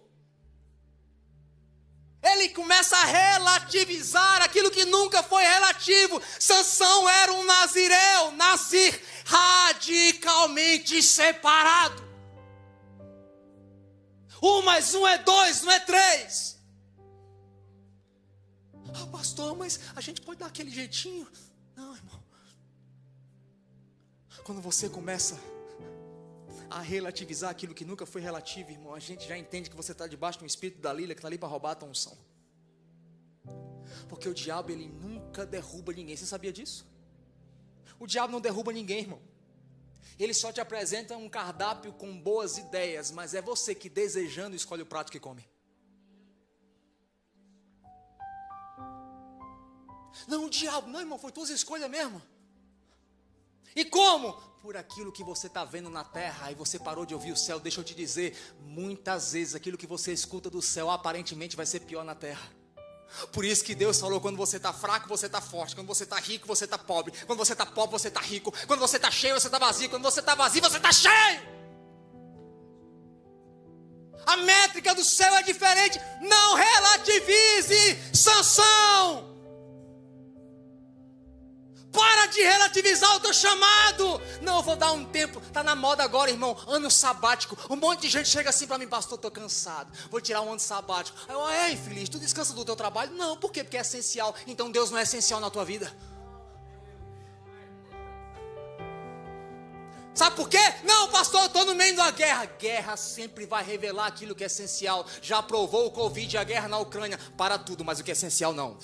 Ele começa a relativizar aquilo que nunca foi relativo. Sansão era um nazireu, Nazir, radicalmente separado. 1 mais 1 é 2, não é 3. Pastor, mas a gente pode dar aquele jeitinho? Não, irmão. Quando você começa a relativizar aquilo que nunca foi relativo, irmão, a gente já entende que você está debaixo de um espírito da Dalila que está ali para roubar a tua unção. Porque o diabo, ele nunca derruba ninguém. Você sabia disso? O diabo não derruba ninguém, irmão. Ele só te apresenta um cardápio com boas ideias, mas é você que, desejando, escolhe o prato que come. Não, o diabo, não, irmão, foi tuas escolhas mesmo. E como? Por aquilo que você está vendo na terra, e você parou de ouvir o céu. Deixa eu te dizer, muitas vezes aquilo que você escuta do céu, aparentemente vai ser pior na terra. Por isso que Deus falou, quando você está fraco, você está forte. Quando você está rico, você está pobre. Quando você está pobre, você está rico. Quando você está cheio, você está vazio. Quando você está vazio, você está cheio. A métrica do céu é diferente. Não relativize, Sansão. Para de relativizar o teu chamado. Não, eu vou dar um tempo. Está na moda agora, irmão, ano sabático. Um monte de gente chega assim para mim, pastor, estou cansado, vou tirar um ano sabático. Aí eu, ei, infeliz, tu descansa do teu trabalho? Não, por quê? Porque é essencial. Então Deus não é essencial na tua vida. Sabe por quê? Não, pastor, eu estou no meio da guerra. Guerra sempre vai revelar aquilo que é essencial. Já provou o Covid e a guerra na Ucrânia. Para tudo, mas o que é essencial não.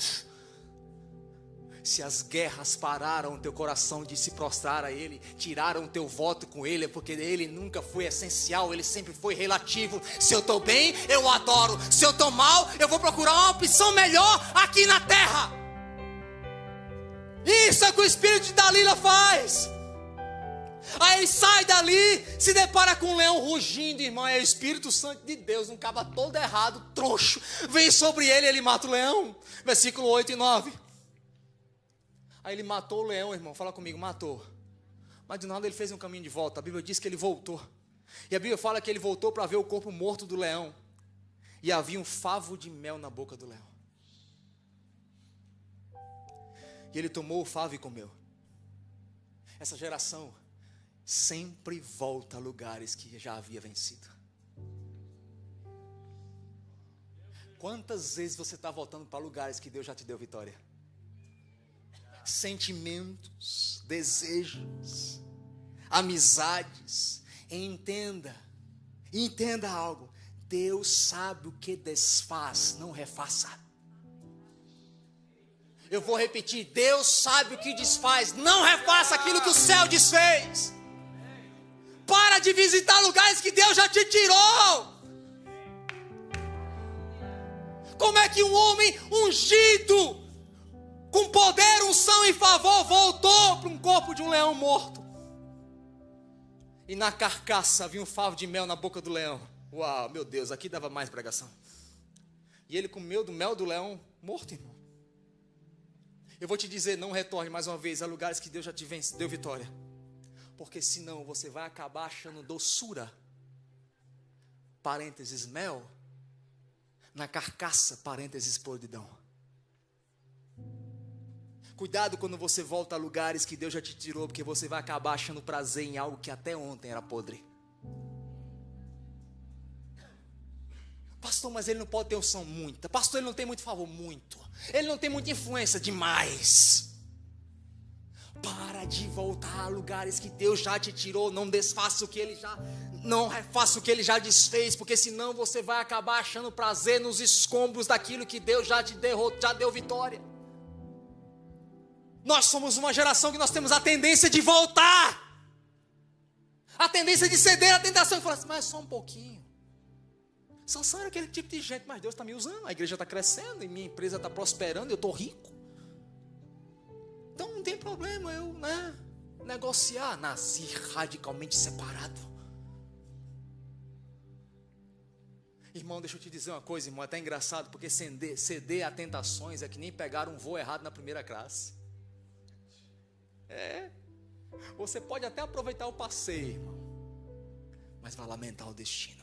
Se as guerras pararam o teu coração de se prostrar a Ele, tiraram o teu voto com Ele, é porque Ele nunca foi essencial, Ele sempre foi relativo. Se eu estou bem, eu adoro. Se eu estou mal, eu vou procurar uma opção melhor aqui na terra. Isso é o que o espírito de Dalila faz. Aí ele sai dali, se depara com um leão rugindo, irmão. É o Espírito Santo de Deus, um caba todo errado, troncho, vem sobre ele e ele mata o leão. Versículo 8 e 9. Aí ele matou o leão, irmão. Fala comigo, matou. Mas do nada ele fez um caminho de volta. A Bíblia diz que ele voltou. E a Bíblia fala que ele voltou para ver o corpo morto do leão. E havia um favo de mel na boca do leão. E ele tomou o favo e comeu. Essa geração sempre volta a lugares que já havia vencido. Quantas vezes você está voltando para lugares que Deus já te deu vitória? Sentimentos, desejos, amizades. Entenda algo. Deus sabe o que desfaz, não refaça. Eu vou repetir, Deus sabe o que desfaz, não refaça aquilo que o céu desfez. Para de visitar lugares que Deus já te tirou. Como é que um homem ungido, com poder, unção e favor, voltou para um corpo de um leão morto? E na carcaça havia um favo de mel na boca do leão. Uau, meu Deus, aqui dava mais pregação. E ele comeu do mel do leão morto, irmão. Eu vou te dizer, não retorne mais uma vez a lugares que Deus já te deu vitória. Porque senão você vai acabar achando doçura, parênteses, mel, na carcaça, parênteses, podridão. Cuidado quando você volta a lugares que Deus já te tirou, porque você vai acabar achando prazer em algo que até ontem era podre. Pastor, mas ele não pode ter unção muita. Pastor, ele não tem muito favor, muito. Ele não tem muita influência, demais. Para de voltar a lugares que Deus já te tirou. Não desfaça o que ele já... Não refaça o que ele já desfez, porque senão você vai acabar achando prazer nos escombros daquilo que Deus já te derrotou, já deu vitória. Nós somos uma geração que nós temos a tendência de voltar. A tendência de ceder à tentação e falar assim, mas só um pouquinho. Sansão era aquele tipo de gente, mas Deus está me usando, a igreja está crescendo, e minha empresa está prosperando, eu estou rico. Então não tem problema eu negociar. Nasci radicalmente separado. Irmão, deixa eu te dizer uma coisa, irmão, é até engraçado, porque ceder a tentações é que nem pegar um voo errado na primeira classe. Você pode até aproveitar o passeio, irmão, mas vai lamentar o destino.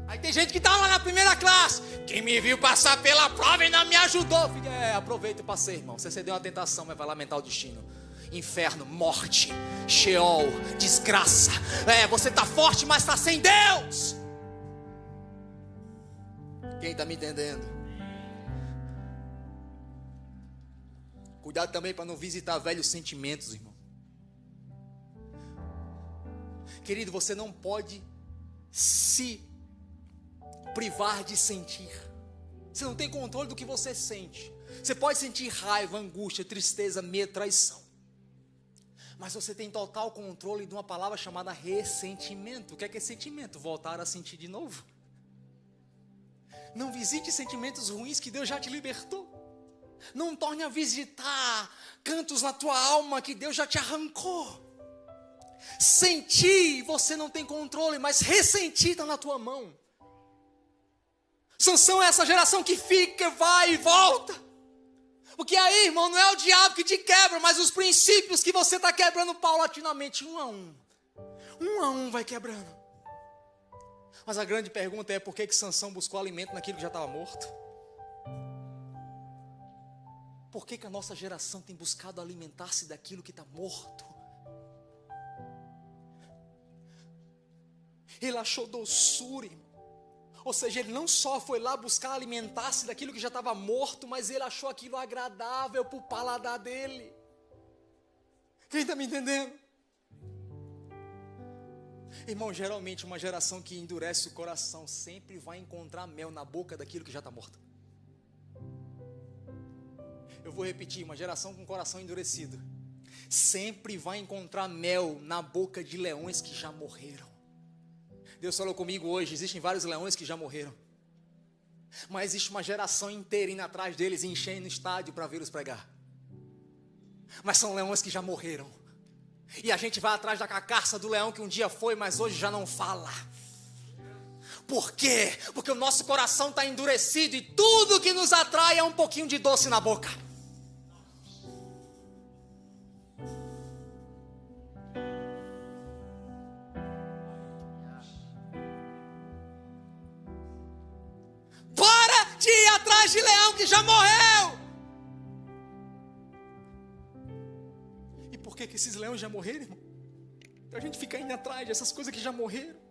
Aí tem gente que está lá na primeira classe. Quem me viu passar pela prova e não me ajudou. Aproveita o passeio, irmão. Você cedeu uma tentação, mas vai lamentar o destino. Inferno, morte, Sheol, desgraça. Você está forte, mas está sem Deus. Quem está me entendendo? Cuidado também para não visitar velhos sentimentos, irmão. Querido, você não pode se privar de sentir. Você não tem controle do que você sente. Você pode sentir raiva, angústia, tristeza, medo, traição. Mas você tem total controle de uma palavra chamada ressentimento. O que é sentimento? Voltar a sentir de novo. Não visite sentimentos ruins que Deus já te libertou. Não torne a visitar cantos na tua alma que Deus já te arrancou. Sentir, você não tem controle, mas ressentir está na tua mão. Sansão é essa geração que fica, vai e volta. Porque aí, irmão, não é o diabo que te quebra, mas os princípios que você está quebrando paulatinamente, um a um. Um a um vai quebrando. Mas a grande pergunta é, por que Sansão buscou alimento naquilo que já estava morto? Por que a nossa geração tem buscado alimentar-se daquilo que está morto? Ele achou doçura, irmão. Ou seja, ele não só foi lá buscar alimentar-se daquilo que já estava morto, mas ele achou aquilo agradável para o paladar dele. Quem está me entendendo? Irmão, geralmente uma geração que endurece o coração sempre vai encontrar mel na boca daquilo que já está morto. Eu vou repetir, uma geração com o coração endurecido sempre vai encontrar mel na boca de leões que já morreram. Deus falou comigo hoje, existem vários leões que já morreram, mas existe uma geração inteira indo atrás deles e enchendo o estádio para vê-los pregar. Mas são leões que já morreram, e a gente vai atrás da carcaça do leão que um dia foi, mas hoje já não fala. Por quê? Porque o nosso coração está endurecido e tudo que nos atrai é um pouquinho de doce na boca. Para de ir atrás de leão que já morreu. E por que esses leões já morreram, irmão? A gente fica indo atrás dessas coisas que já morreram.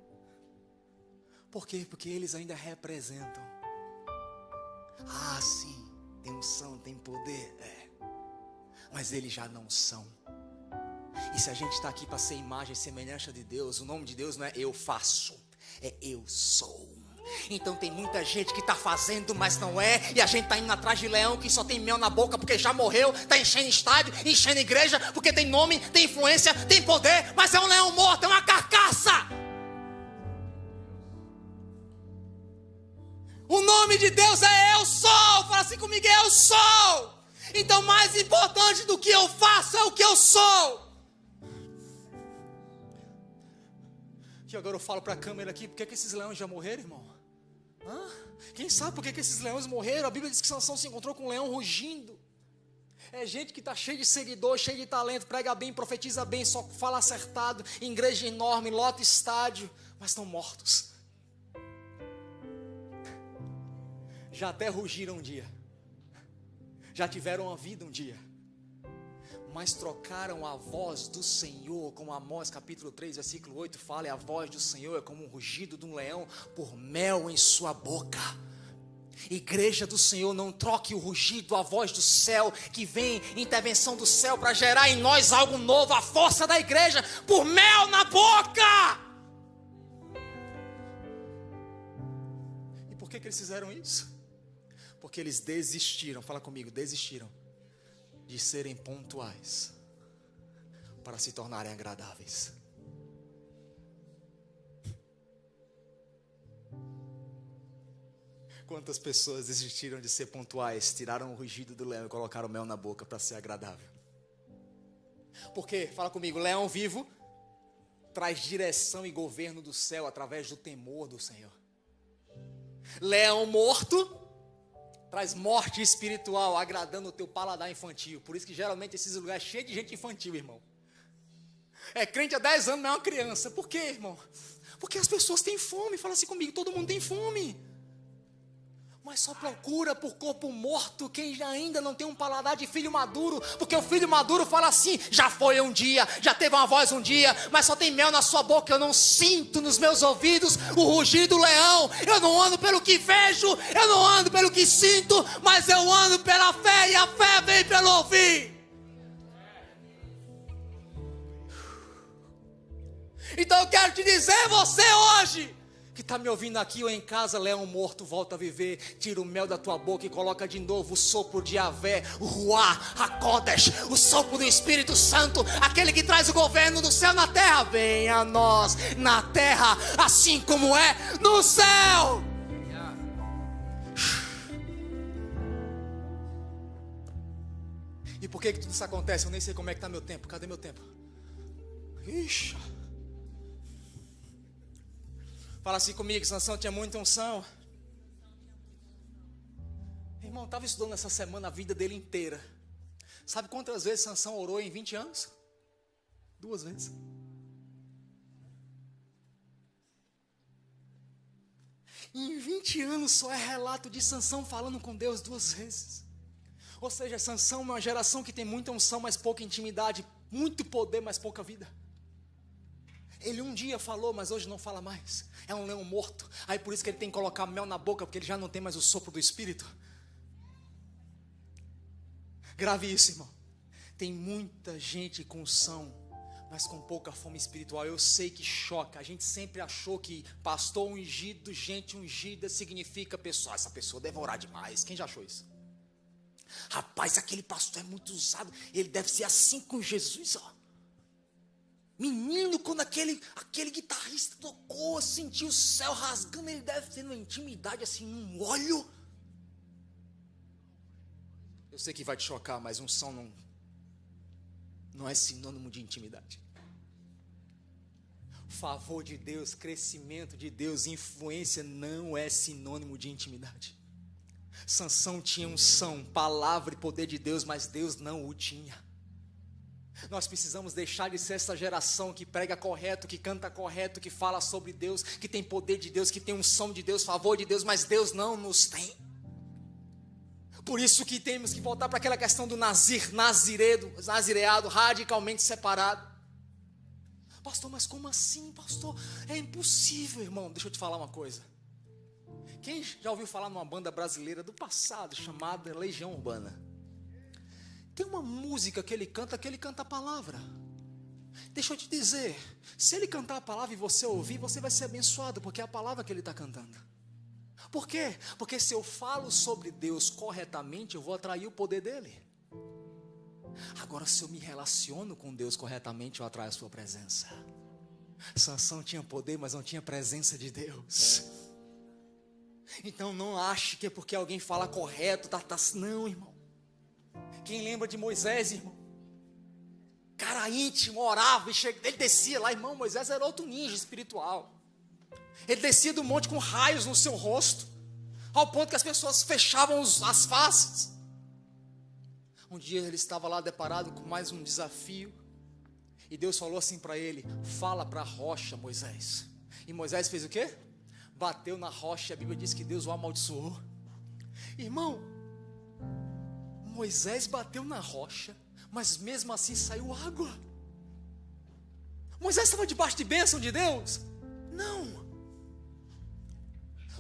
Por quê? Porque eles ainda representam. Ah, sim, tem unção, tem poder, mas eles já não são. E se a gente está aqui para ser imagem e semelhança de Deus, o nome de Deus não é eu faço, é eu sou. Então tem muita gente que está fazendo, mas não é. E a gente está indo atrás de leão que só tem mel na boca porque já morreu. Está enchendo estádio, enchendo igreja, porque tem nome, tem influência, tem poder, mas é um leão morto, é uma carcaça. O nome de Deus é eu sou. Fala assim comigo, eu sou. Então mais importante do que eu faço é o que eu sou. E agora eu falo para a câmera aqui, por que esses leões já morreram, irmão? Quem sabe por que esses leões morreram? A Bíblia diz que Sansão se encontrou com um leão rugindo. É gente que está cheio de seguidor, cheio de talento, prega bem, profetiza bem, só fala acertado, igreja enorme, lota estádio, mas estão mortos. Já até rugiram um dia, já tiveram uma vida um dia, mas trocaram a voz do Senhor, como Amós capítulo 3, versículo 8 fala, e a voz do Senhor é como um rugido de um leão por mel em sua boca. Igreja do Senhor, não troque o rugido, a voz do céu, que vem intervenção do céu para gerar em nós algo novo, a força da igreja, por mel na boca. E por que eles fizeram isso? Porque eles desistiram, fala comigo, desistiram de serem pontuais para se tornarem agradáveis. Quantas pessoas desistiram de ser pontuais, tiraram o rugido do leão e colocaram mel na boca para ser agradável? Porque, fala comigo, leão vivo traz direção e governo do céu através do temor do Senhor. Leão morto traz morte espiritual, agradando o teu paladar infantil. Por isso que geralmente esses lugares cheios de gente infantil, irmão. É crente há 10 anos, não é uma criança. Por quê, irmão? Porque as pessoas têm fome. Fala assim comigo, todo mundo tem fome. Mas só procura por corpo morto quem ainda não tem um paladar de filho maduro. Porque o filho maduro fala assim, já foi um dia, já teve uma voz um dia, mas só tem mel na sua boca. Eu não sinto nos meus ouvidos o rugir do leão. Eu não ando pelo que vejo, eu não ando pelo que sinto, mas eu ando pela fé, e a fé vem pelo ouvir. Então eu quero te dizer, você hoje que está me ouvindo aqui ou em casa, leão morto, volta a viver, tira o mel da tua boca e coloca de novo o sopro de Yahvé, o Ruá, a Kodesh, o sopro do Espírito Santo, aquele que traz o governo do céu na terra. Venha a nós na terra, assim como é no céu. E por que tudo isso acontece? Eu nem sei como é que está meu tempo. Cadê meu tempo? Ixi. Fala assim comigo, Sansão tinha muita unção. Irmão, eu estava estudando essa semana a vida dele inteira. Sabe quantas vezes Sansão orou em 20 anos? 2 vezes. Em 20 anos só é relato de Sansão falando com Deus 2 vezes. Ou seja, Sansão é uma geração que tem muita unção, mas pouca intimidade. Muito poder, mas pouca vida. Ele um dia falou, mas hoje não fala mais. É um leão morto. Aí por isso que ele tem que colocar mel na boca, porque ele já não tem mais o sopro do Espírito. Grave isso, irmão. Tem muita gente com unção, mas com pouca fome espiritual. Eu sei que choca. A gente sempre achou que pastor ungido, gente ungida, significa pessoa. Essa pessoa deve orar demais. Quem já achou isso? Rapaz, aquele pastor é muito usado. Ele deve ser assim com Jesus, ó. Menino, quando aquele guitarrista tocou, sentiu o céu rasgando, ele deve ter uma intimidade assim, um óleo. Eu sei que vai te chocar, mas unção não é sinônimo de intimidade. Favor de Deus, crescimento de Deus, influência não é sinônimo de intimidade. Sansão tinha unção, palavra e poder de Deus, mas Deus não o tinha. Nós precisamos deixar de ser essa geração que prega correto, que canta correto, que fala sobre Deus, que tem poder de Deus, que tem unção de Deus, favor de Deus, mas Deus não nos tem. Por isso que temos que voltar para aquela questão do nazireado, radicalmente separado. Pastor, mas como assim, pastor? É impossível, irmão. Deixa eu te falar uma coisa. Quem já ouviu falar numa banda brasileira do passado chamada Legião Urbana? Tem uma música que ele canta a palavra. Deixa eu te dizer, se ele cantar a palavra e você ouvir, você vai ser abençoado, porque é a palavra que ele está cantando. Por quê? Porque se eu falo sobre Deus corretamente, eu vou atrair o poder dele. Agora, se eu me relaciono com Deus corretamente, eu atraio a sua presença. Sansão tinha poder, mas não tinha presença de Deus. Então não ache que é porque alguém fala correto, não, irmão. Quem lembra de Moisés, irmão? Cara íntimo, orava, ele descia lá, irmão. Moisés era outro ninja espiritual. Ele descia do monte com raios no seu rosto, ao ponto que as pessoas fechavam as faces. Um dia ele estava lá deparado com mais um desafio, e Deus falou assim para ele: fala para a rocha, Moisés. E Moisés fez o quê? Bateu na rocha. A Bíblia diz que Deus o amaldiçoou. Irmão, Moisés bateu na rocha, mas mesmo assim saiu água. Moisés estava debaixo de bênção de Deus? Não.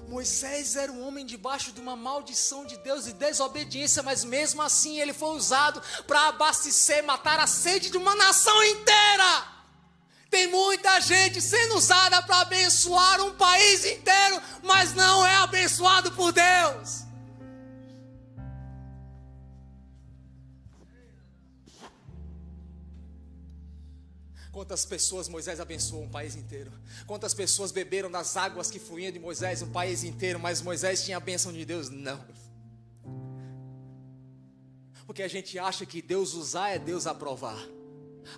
Moisés era um homem debaixo de uma maldição de Deus e desobediência, mas mesmo assim ele foi usado para abastecer, matar a sede de uma nação inteira. Tem muita gente sendo usada para abençoar um país inteiro, mas não é abençoado por Deus. Quantas pessoas Moisés abençoou um país inteiro? Quantas pessoas beberam das águas que fluíam de Moisés um país inteiro, mas Moisés tinha a bênção de Deus? Não. Porque a gente acha que Deus usar é Deus aprovar.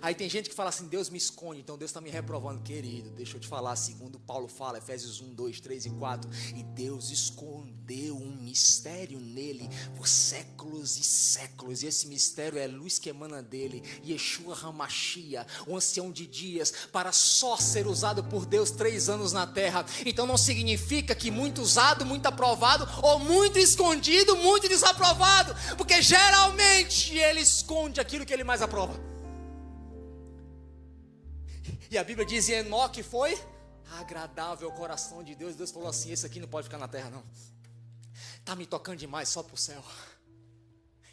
Aí tem gente que fala assim: Deus me esconde, então Deus está me reprovando. Querido, deixa eu te falar, segundo Paulo fala, Efésios 1, 2, 3 e 4, e Deus escondeu um mistério nele por séculos e séculos, e esse mistério é a luz que emana dele, Yeshua HaMashiach, o ancião de dias, para só ser usado por Deus 3 anos na terra. Então não significa que muito usado, muito aprovado, ou muito escondido, muito desaprovado, porque geralmente ele esconde aquilo que ele mais aprova. E a Bíblia diz: e Enoque foi agradável ao coração de Deus. Deus falou assim: esse aqui não pode ficar na terra não, está me tocando demais, só para o céu.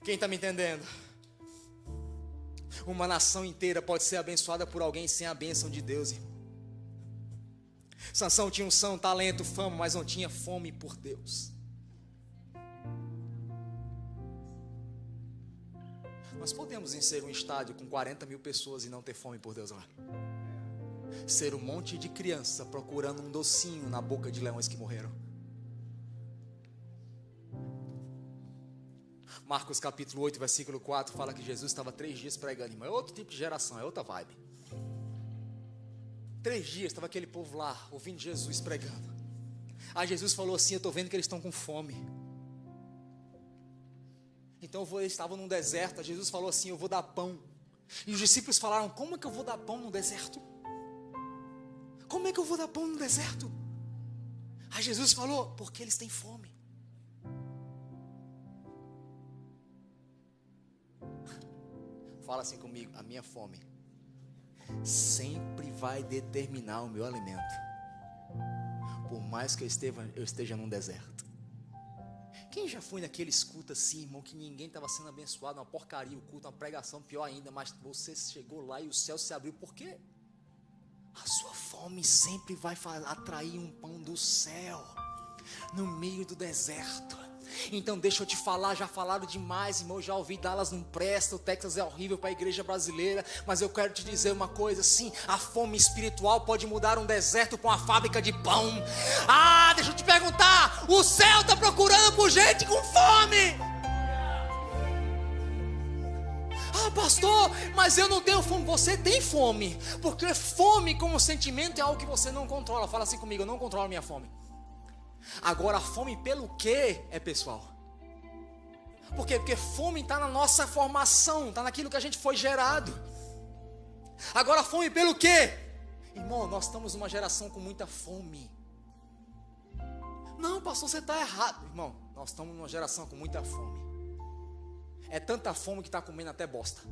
Quem está me entendendo? Uma nação inteira pode ser abençoada por alguém sem a bênção de Deus, irmão. Sansão tinha unção, talento, fama, mas não tinha fome por Deus. Nós podemos ser um estádio com 40 mil pessoas e não ter fome por Deus lá. Ser um monte de criança procurando um docinho na boca de leões que morreram. Marcos capítulo 8, versículo 4 fala que Jesus estava 3 dias pregando, irmão. É outro tipo de geração, é outra vibe. 3 dias estava aquele povo lá ouvindo Jesus pregando. Aí Jesus falou assim: eu estou vendo que eles estão com fome. Então eles estavam num deserto. Jesus falou assim: eu vou dar pão. E os discípulos falaram: como é que eu vou dar pão no deserto? Como é que eu vou dar pão no deserto? Aí Jesus falou: porque eles têm fome. Fala assim comigo: a minha fome sempre vai determinar o meu alimento, por mais que eu esteja num deserto. Quem já foi naqueles cultos assim, irmão, que ninguém estava sendo abençoado, uma porcaria o culto, uma pregação pior ainda, mas você chegou lá e o céu se abriu? Por quê? A sua fome sempre vai atrair um pão do céu no meio do deserto. Então deixa eu te falar, já falaram demais, irmão, já ouvi Dallas não presta, o Texas é horrível para a igreja brasileira, mas eu quero te dizer uma coisa, sim, a fome espiritual pode mudar um deserto para uma fábrica de pão. Deixa eu te perguntar, o céu está procurando por gente com fome. Ah, pastor, mas eu não tenho fome. Você tem fome, porque fome como sentimento é algo que você não controla. Fala assim comigo, eu não controlo a minha fome. Agora a fome pelo quê é pessoal. Por quê? Porque fome está na nossa formação, está naquilo que a gente foi gerado. Agora a fome pelo quê? Irmão, nós estamos numa geração com muita fome. Não, pastor, você está errado. Irmão, nós estamos numa geração com muita fome. É tanta fome que está comendo até bosta.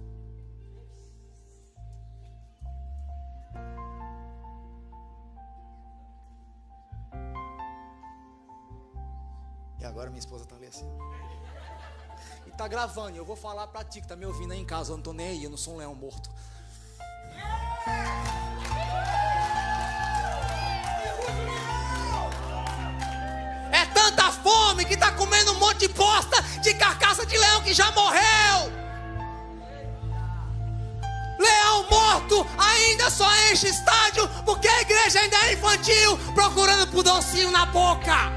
E agora minha esposa está ali assim. E está gravando, e eu vou falar para ti que está me ouvindo aí em casa. Eu não estou nem aí, eu não sou um leão morto. É tanta fome que está comendo um monte de bosta de carcaça de leão que já morreu. Leão morto ainda só enche estádio porque a igreja ainda é infantil, procurando por docinho na boca.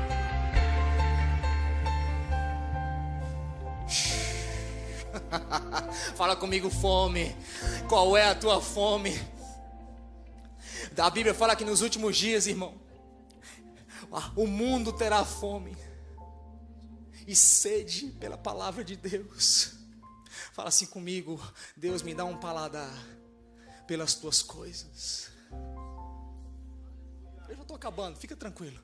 Fala comigo, fome. Qual é a tua fome? A Bíblia fala que nos últimos dias, irmão, o mundo terá fome e sede pela palavra de Deus. Fala assim comigo, Deus, me dá um paladar pelas tuas coisas. Eu já estou acabando, fica tranquilo.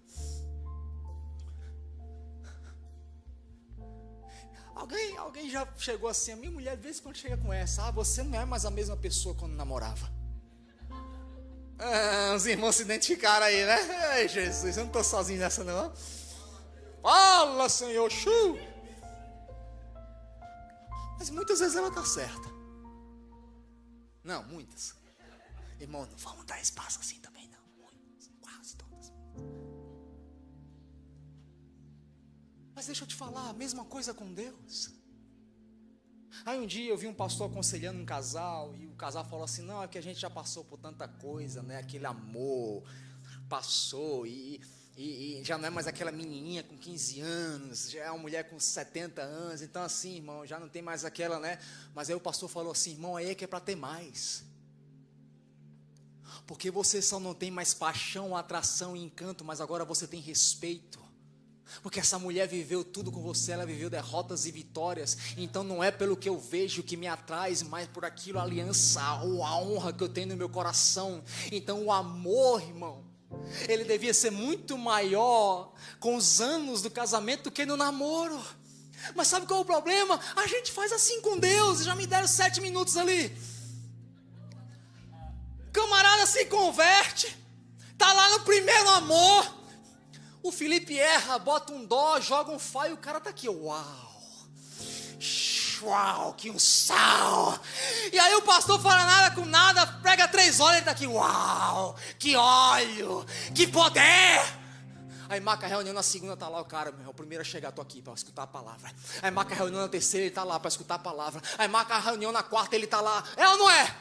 Alguém já chegou assim, a minha mulher de vez em quando chega com essa: você não é mais a mesma pessoa quando namorava. Os irmãos se identificaram aí, né? Ai, Jesus, eu não estou sozinho nessa não. Fala, Senhor, Mas muitas vezes ela está certa. Não, muitas. Irmão, não vamos dar espaço assim também não. Muitas, quase todas. Mas deixa eu te falar, a mesma coisa com Deus. Aí um dia eu vi um pastor aconselhando um casal, e o casal falou assim: não, é que a gente já passou por tanta coisa, né? Aquele amor passou, e já não é mais aquela menininha com 15 anos, já é uma mulher com 70 anos, então assim, irmão, já não tem mais aquela, né? Mas aí o pastor falou assim: irmão, aí é que é para ter mais. Porque você só não tem mais paixão, atração e encanto, mas agora você tem respeito. Porque essa mulher viveu tudo com você, ela viveu derrotas e vitórias. Então não é pelo que eu vejo que me atrai, mas por aquilo, a aliança ou a honra que eu tenho no meu coração. Então o amor, irmão, ele devia ser muito maior com os anos do casamento do que no namoro. Mas sabe qual é o problema? A gente faz assim com Deus. Já me deram 7 minutos ali. Camarada se converte, tá lá no primeiro amor. O Felipe erra, bota um dó, joga um fá e o cara tá aqui. Uau, que unção. E aí o pastor fala nada com nada, prega 3 horas e ele tá aqui. Uau, que óleo, que poder. Aí marca a reunião na segunda, tá lá o cara, o primeiro a chegar, tô aqui para escutar a palavra. Aí marca a reunião na terceira, ele tá lá para escutar a palavra. Aí marca a reunião na quarta, ele tá lá. É ou não é?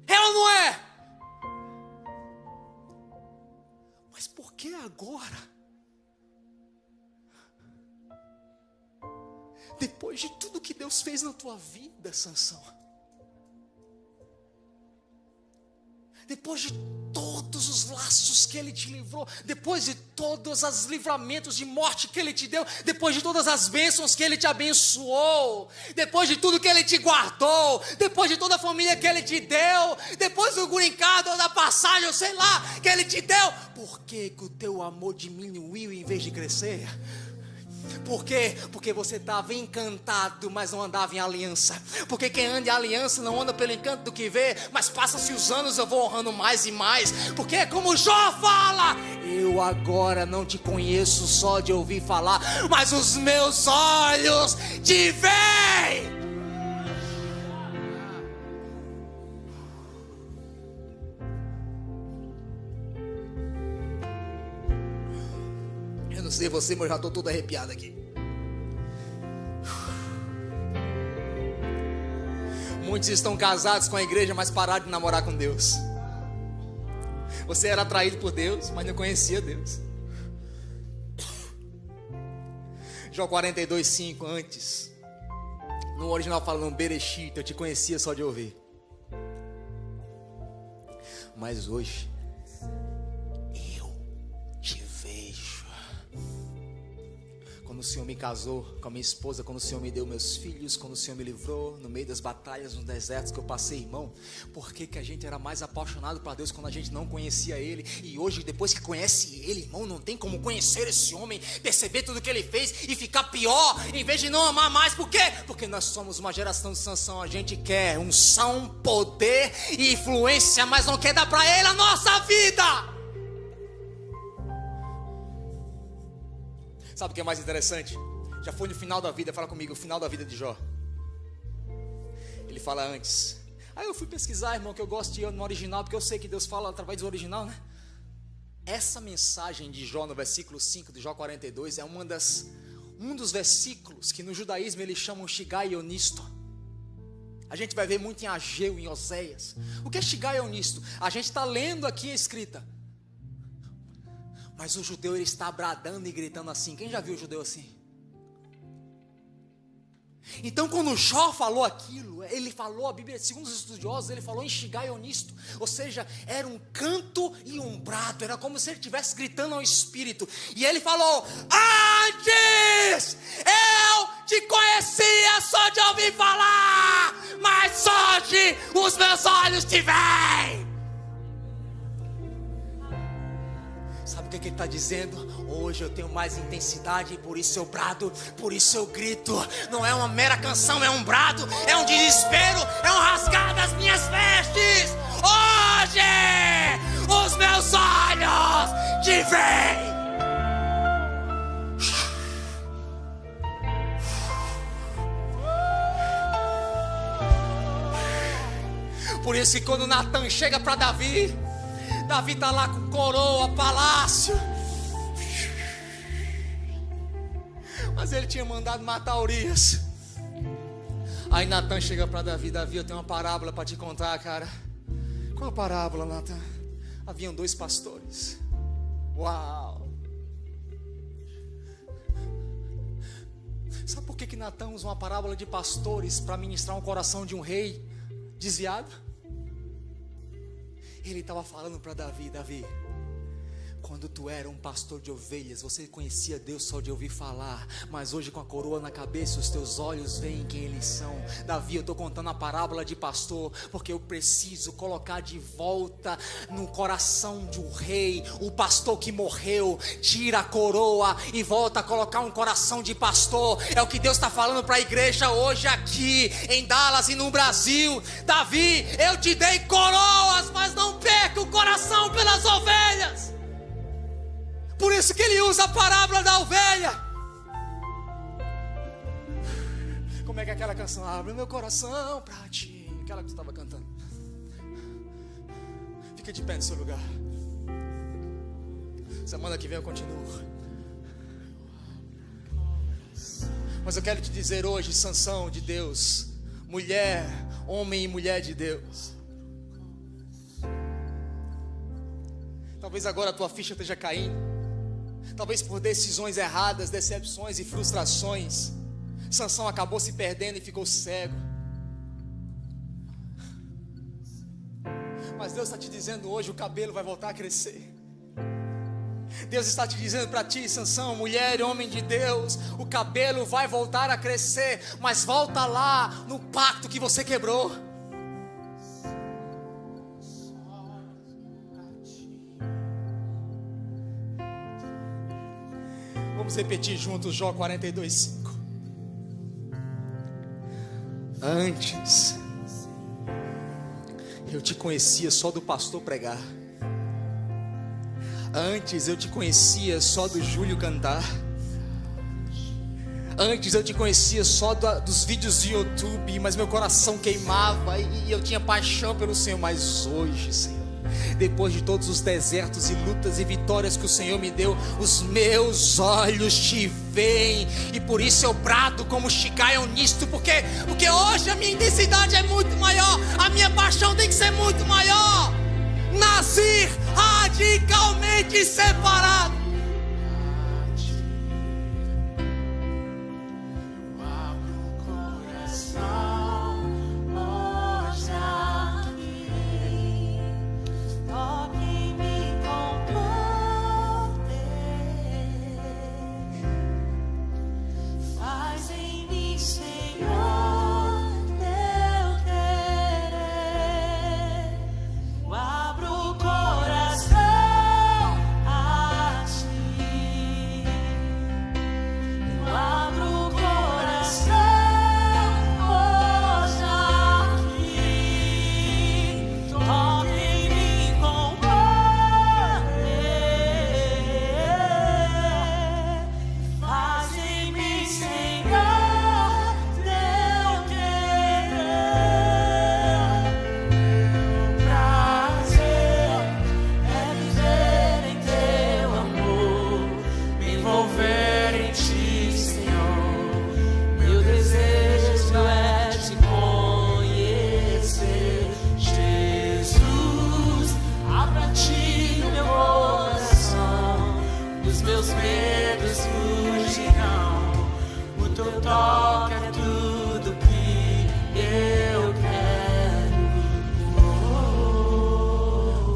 É ou não é? Mas por que agora? Depois de tudo que Deus fez na tua vida, Sansão. Depois de todos os laços que Ele te livrou, depois de todos os livramentos de morte que Ele te deu, depois de todas as bênçãos que Ele te abençoou, depois de tudo que Ele te guardou, depois de toda a família que Ele te deu, depois do green card ou da passagem, ou sei lá, que Ele te deu, por que o teu amor diminuiu em vez de crescer? Por quê? Porque você estava encantado, mas não andava em aliança. Porque quem anda em aliança não anda pelo encanto do que vê, mas passa-se os anos, eu vou honrando mais e mais. Porque é como Jó fala: eu agora não te conheço só de ouvir falar, mas os meus olhos te veem. Eu não sei você, mas eu já estou todo arrepiado aqui. Muitos estão casados com a igreja, mas pararam de namorar com Deus. Você era atraído por Deus, mas não conhecia Deus. Jó 42:5, antes No original fala no Bereshit, eu te conhecia só de ouvir. Mas hoje eu te vejo. Quando o Senhor me casou com a minha esposa, quando o Senhor me deu meus filhos, quando o Senhor me livrou no meio das batalhas, nos desertos que eu passei, irmão. Por que a gente era mais apaixonado por Deus quando a gente não conhecia Ele? E hoje, depois que conhece Ele, irmão, não tem como conhecer esse homem, perceber tudo que Ele fez e ficar pior, em vez de não amar mais. Por quê? Porque nós somos uma geração de Sansão. A gente quer unção, poder e influência, mas não quer dar para Ele a nossa vida. Sabe o que é mais interessante? Já foi no final da vida, fala comigo, o final da vida de Jó. Ele fala antes. Aí eu fui pesquisar, irmão, que eu gosto de ir no original, porque eu sei que Deus fala através do original, né? Essa mensagem de Jó no versículo 5 de Jó 42 é um dos versículos que no judaísmo eles chamam Shigai e Onisto. A gente vai ver muito em Ageu, em Oséias. O que é Shigai e Onisto? A gente está lendo aqui a escrita. Mas o judeu ele está bradando e gritando assim. Quem já viu o judeu assim? Então quando Jó falou aquilo, ele falou, a Bíblia, segundo os estudiosos, ele falou em Shigai Onisto. Ou seja, era um canto e um brado. Era como se ele estivesse gritando ao Espírito. E ele falou: antes eu te conhecia só de ouvir falar, mas hoje os meus olhos te veem. Sabe o que ele está dizendo? Hoje eu tenho mais intensidade, por isso eu brado, por isso eu grito. Não é uma mera canção, é um brado, é um desespero, é um rasgar das minhas vestes. Hoje os meus olhos te veem. Por isso que quando Natan chega para Davi está lá com coroa, palácio. Mas ele tinha mandado matar Urias. Aí Natan chega para Davi: Davi, eu tenho uma parábola para te contar, cara. Qual a parábola, Natan? Haviam 2 pastores. Uau! Sabe por que Natan usa uma parábola de pastores para ministrar um coração de um rei desviado? Ele estava falando para Davi: Davi, quando tu era um pastor de ovelhas, você conhecia Deus só de ouvir falar, mas hoje com a coroa na cabeça, os teus olhos veem quem eles são. Davi, eu estou contando a parábola de pastor, porque eu preciso colocar de volta no coração de um rei, o pastor que morreu, tira a coroa e volta a colocar um coração de pastor. É o que Deus está falando para a igreja hoje aqui, em Dallas e no Brasil. Davi, eu te dei coroas, mas não perca o coração pelas ovelhas. Por isso que ele usa a parábola da ovelha. Como é que é aquela canção? Abre meu coração pra ti. Aquela que tu estava cantando. Fica de pé no seu lugar. Semana que vem eu continuo. Mas eu quero te dizer hoje, Sansão de Deus, mulher, homem e mulher de Deus. Talvez agora a tua ficha esteja caindo. Talvez por decisões erradas, decepções e frustrações, Sansão acabou se perdendo e ficou cego. Mas Deus está te dizendo hoje, o cabelo vai voltar a crescer. Deus está te dizendo para ti, Sansão, mulher e homem de Deus, o cabelo vai voltar a crescer, mas volta lá no pacto que você quebrou. Vamos repetir juntos Jó 42:5. Antes eu te conhecia só do pastor pregar. Antes eu te conhecia só do Júlio cantar. Antes eu te conhecia só dos vídeos de YouTube, mas meu coração queimava e eu tinha paixão pelo Senhor. Mas hoje, Senhor, depois de todos os desertos e lutas e vitórias que o Senhor me deu, os meus olhos te veem, e por isso eu brado como Shigai Onisto, porque hoje a minha intensidade é muito maior, a minha paixão tem que ser muito maior. Nasci radicalmente separado.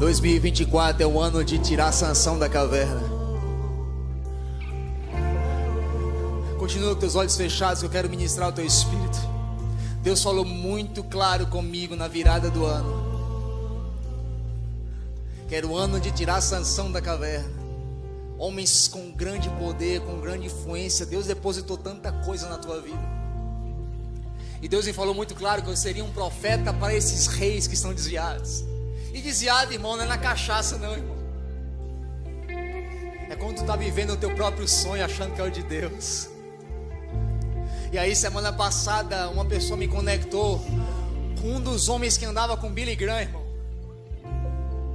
2024 é o ano de tirar Sansão da caverna. Continua com teus olhos fechados, que eu quero ministrar o teu espírito. Deus falou muito claro comigo na virada do ano, que era o ano de tirar Sansão da caverna. Homens com grande poder, com grande influência. Deus depositou tanta coisa na tua vida. E Deus me falou muito claro que eu seria um profeta para esses reis que estão desviados. E desviado, irmão, não é na cachaça não, irmão. É quando tu está vivendo o teu próprio sonho, achando que é o de Deus. E aí semana passada uma pessoa me conectou com um dos homens que andava com Billy Graham, irmão.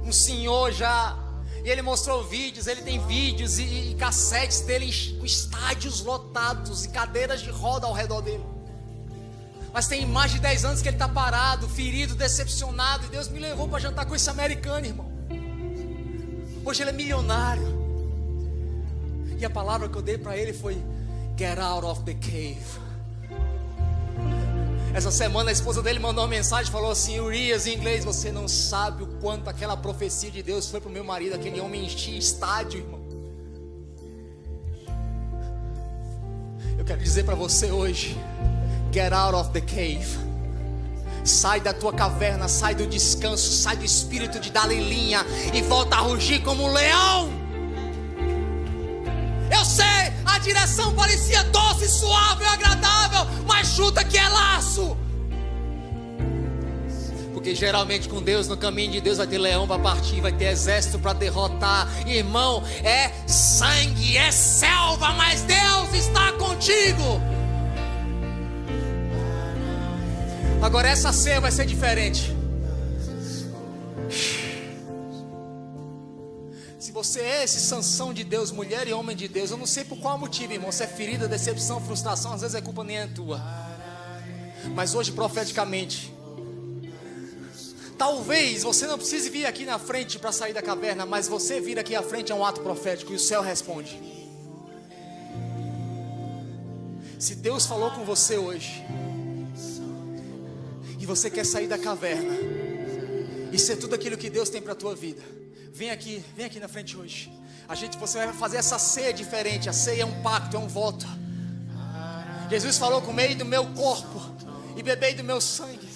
Um senhor já. E ele mostrou vídeos, ele tem vídeos e cassetes dele com estádios lotados e cadeiras de roda ao redor dele. Mas tem mais de 10 anos que ele está parado, ferido, decepcionado. E Deus me levou para jantar com esse americano, irmão. Hoje ele é milionário. E a palavra que eu dei para ele foi: get out of the cave. Essa semana a esposa dele mandou uma mensagem, falou assim: Urias, em inglês, você não sabe o quanto aquela profecia de Deus foi para o meu marido. Aquele homem enchia estádio, irmão. Eu quero dizer para você hoje: get out of the cave. Sai da tua caverna, sai do descanso, sai do espírito de Dalilinha e volta a rugir como um leão. Eu sei, a direção parecia doce, suave e agradável, mas chuta que é laço. Porque geralmente com Deus, no caminho de Deus, vai ter leão para partir, vai ter exército para derrotar. Irmão, é sangue, é selva, mas Deus está contigo. Agora essa ceia vai ser diferente. Se você é esse Sansão de Deus, mulher e homem de Deus, eu não sei por qual motivo, irmão. Se é ferida, decepção, frustração, às vezes a culpa nem é tua. Mas hoje, profeticamente, talvez você não precise vir aqui na frente para sair da caverna, mas você vir aqui à frente é um ato profético e o céu responde. Se Deus falou com você hoje e você quer sair da caverna e ser tudo aquilo que Deus tem para a tua vida, vem aqui na frente hoje. Você vai fazer essa ceia diferente. A ceia é um pacto, é um voto. Jesus falou: comei do meu corpo e bebei do meu sangue.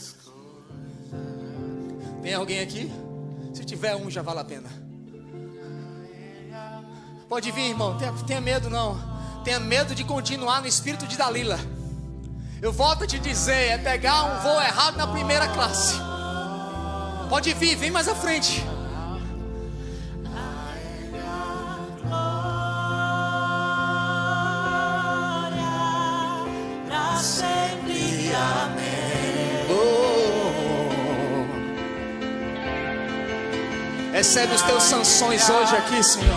Tem alguém aqui? Se tiver um, já vale a pena. Pode vir, irmão, tenha medo não. Tenha medo de continuar no espírito de Dalila. Eu volto a te dizer, é pegar um voo errado na primeira classe. Pode vir, vem mais à frente. Sempre amém. Recebe os teus Sansões hoje aqui, Senhor.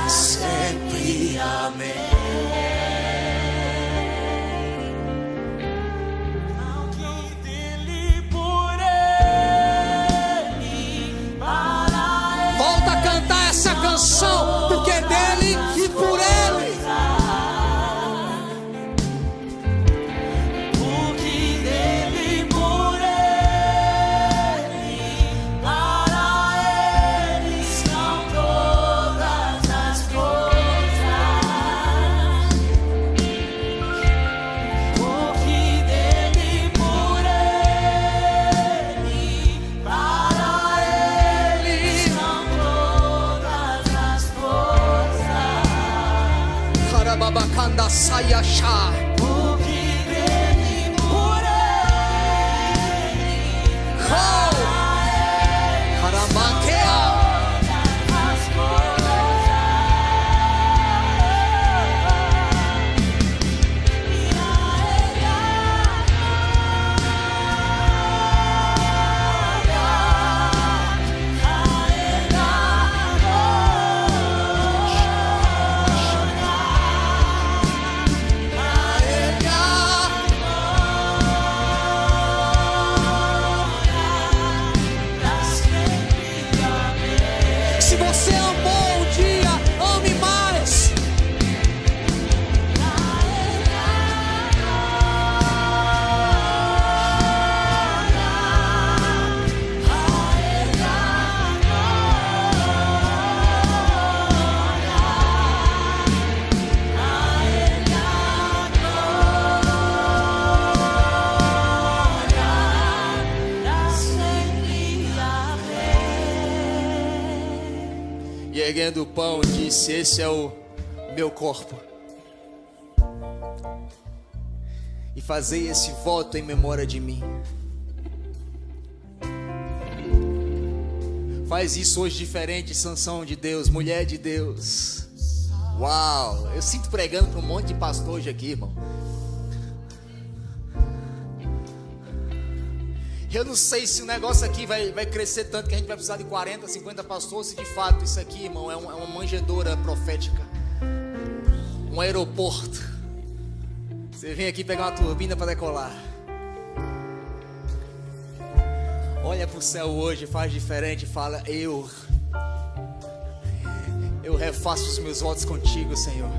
Sempre amém. Volta a cantar essa canção, porque é dele e por ele. Porque dele, por ele, para ele são todas as coisas. Porque dele, por ele, para ele são todas as coisas. Karababakanda sayasha. Porque dele, por ele, Karamakea. as coisas. comendo o pão, disse: esse é o meu corpo. E fazei esse voto em memória de mim. Faz isso hoje diferente, Sansão de Deus, mulher de Deus. Uau, eu sinto pregando para um monte de pastor hoje aqui, irmão. Eu não sei se o negócio aqui vai crescer tanto que a gente vai precisar de 40, 50 pastores. Se de fato isso aqui, irmão, é uma manjedoura profética, um aeroporto. Você vem aqui pegar uma turbina para decolar. Olha para o céu hoje, faz diferente, fala: eu refaço os meus votos contigo, Senhor,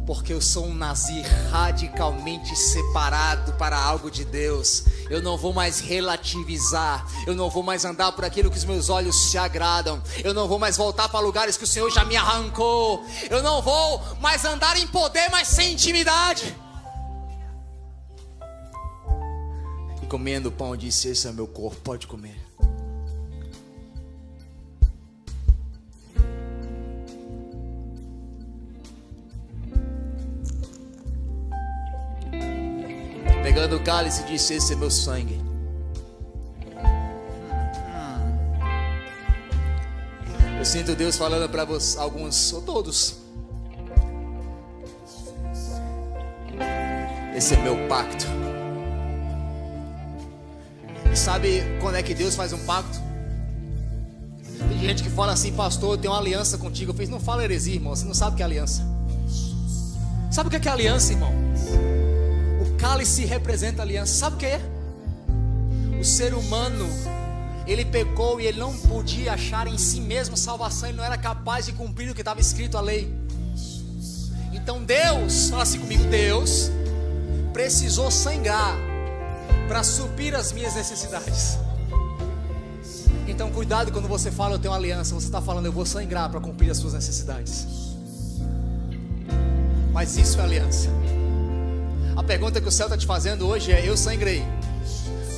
porque eu sou um nazir radicalmente separado para algo de Deus. Eu não vou mais relativizar, eu não vou mais andar por aquilo que os meus olhos se agradam, eu não vou mais voltar para lugares que o Senhor já me arrancou, eu não vou mais andar em poder, mas sem intimidade. E comendo o pão disse: esse é o meu corpo, pode comer. Pegando o cálice disse: esse é meu sangue. Eu sinto Deus falando para vocês, alguns ou todos: esse é meu pacto. E sabe quando é que Deus faz um pacto? Tem gente que fala assim: pastor, eu tenho uma aliança contigo. Eu falei: não fala heresia, irmão, você não sabe o que é aliança. Sabe o que é aliança, irmão? O cálice representa aliança. Sabe o que é? O ser humano, ele pecou e ele não podia achar em si mesmo salvação. Ele não era capaz de cumprir o que estava escrito a lei. Então Deus, fala assim comigo, Deus precisou sangrar para suprir as minhas necessidades. Então cuidado quando você fala: eu tenho uma aliança. Você está falando: eu vou sangrar para cumprir as suas necessidades. Mas isso é aliança. A pergunta que o céu está te fazendo hoje é: eu sangrei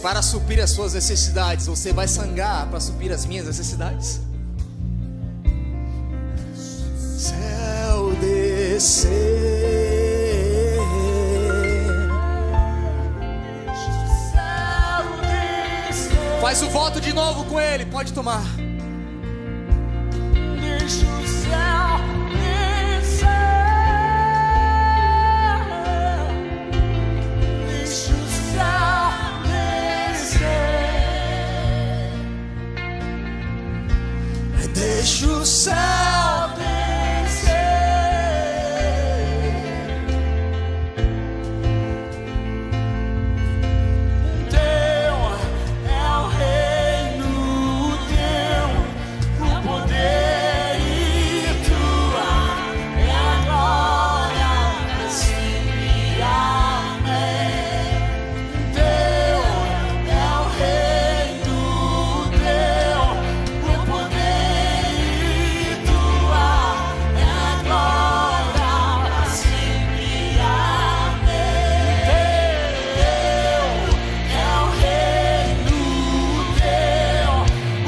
para suprir as suas necessidades, você vai sangrar para suprir as minhas necessidades? Céu descer, faz o voto de novo com ele, pode tomar. Deixa o céu descer, deixa o céu descer, Deixa o céu descer. Teu é o reino, teu o poder e tua é a glória para sempre. Amém. Teu é o reino, teu o poder e tua é a glória para sempre. Amém. Teu é o reino, teu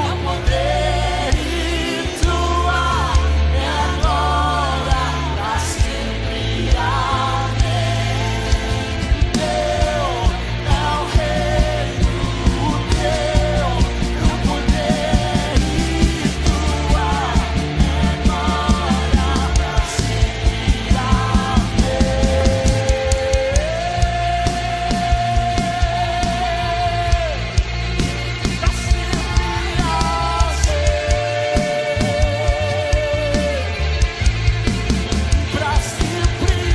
o poder e tua é a glória para sempre. Amém. Teu é o reino, teu o poder e tua é a glória para sempre. Pra sempre,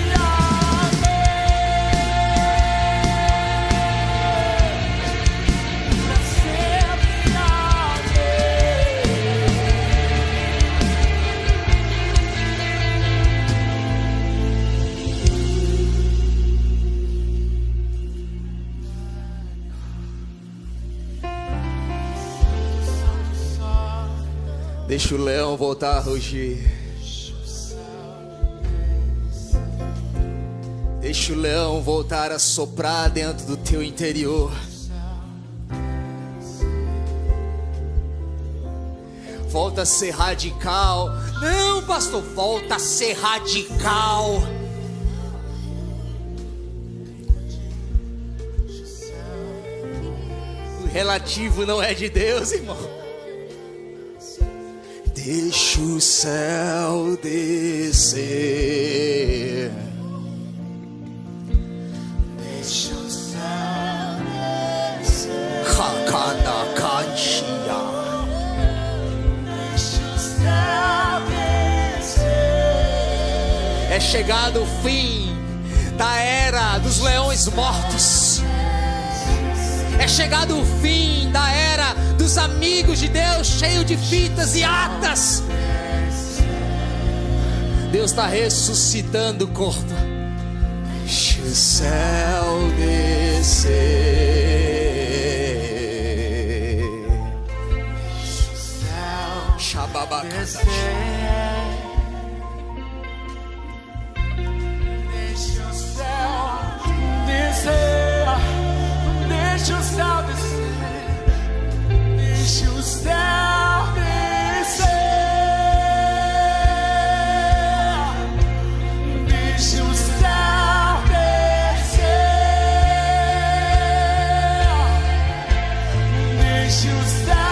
Deixa o leão voltar a rugir. Deixa o leão voltar a soprar dentro do teu interior. volta a ser radical. Não, pastor, volta a ser radical. O relativo não é de Deus, irmão. Deixa o céu descer. Deixa o céu descer. Hakana Kanchia. Deixa o céu descer. É chegado o fim da era dos leões mortos. É chegado o fim da era dos amigos de Deus, cheio de fitas e atas. Deus está ressuscitando o corpo. Deixa o céu descer. Deixa o céu Shababakadash. Deixa o céu descer. Deixa o céu descer. Deixa o céu descer. Deixa o céu descer. Deixa o céu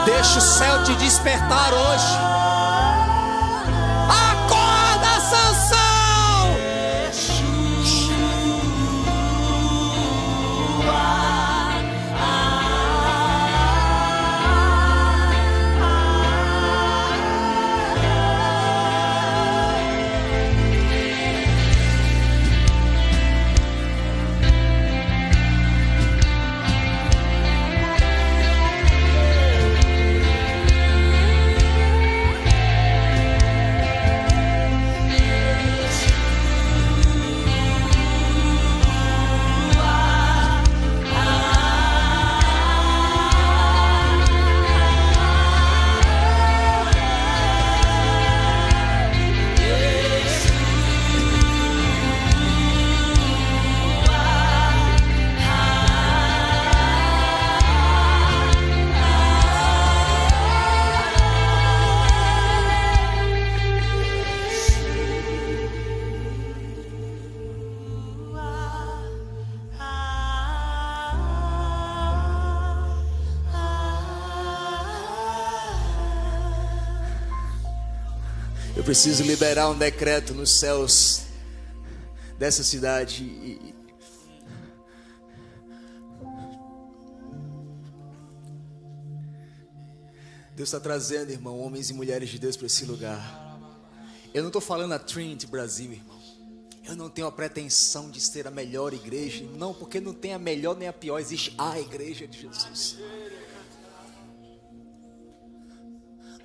Deixa o céu te despertar hoje. Acorda, Sansão! preciso liberar um decreto nos céus dessa cidade. Deus está trazendo, irmão, homens e mulheres de Deus para esse lugar. Eu não estou falando a Trinity Brasil, irmão. Eu não tenho a pretensão de ser a melhor igreja. Não, porque não tem a melhor nem a pior. Existe a igreja de Jesus.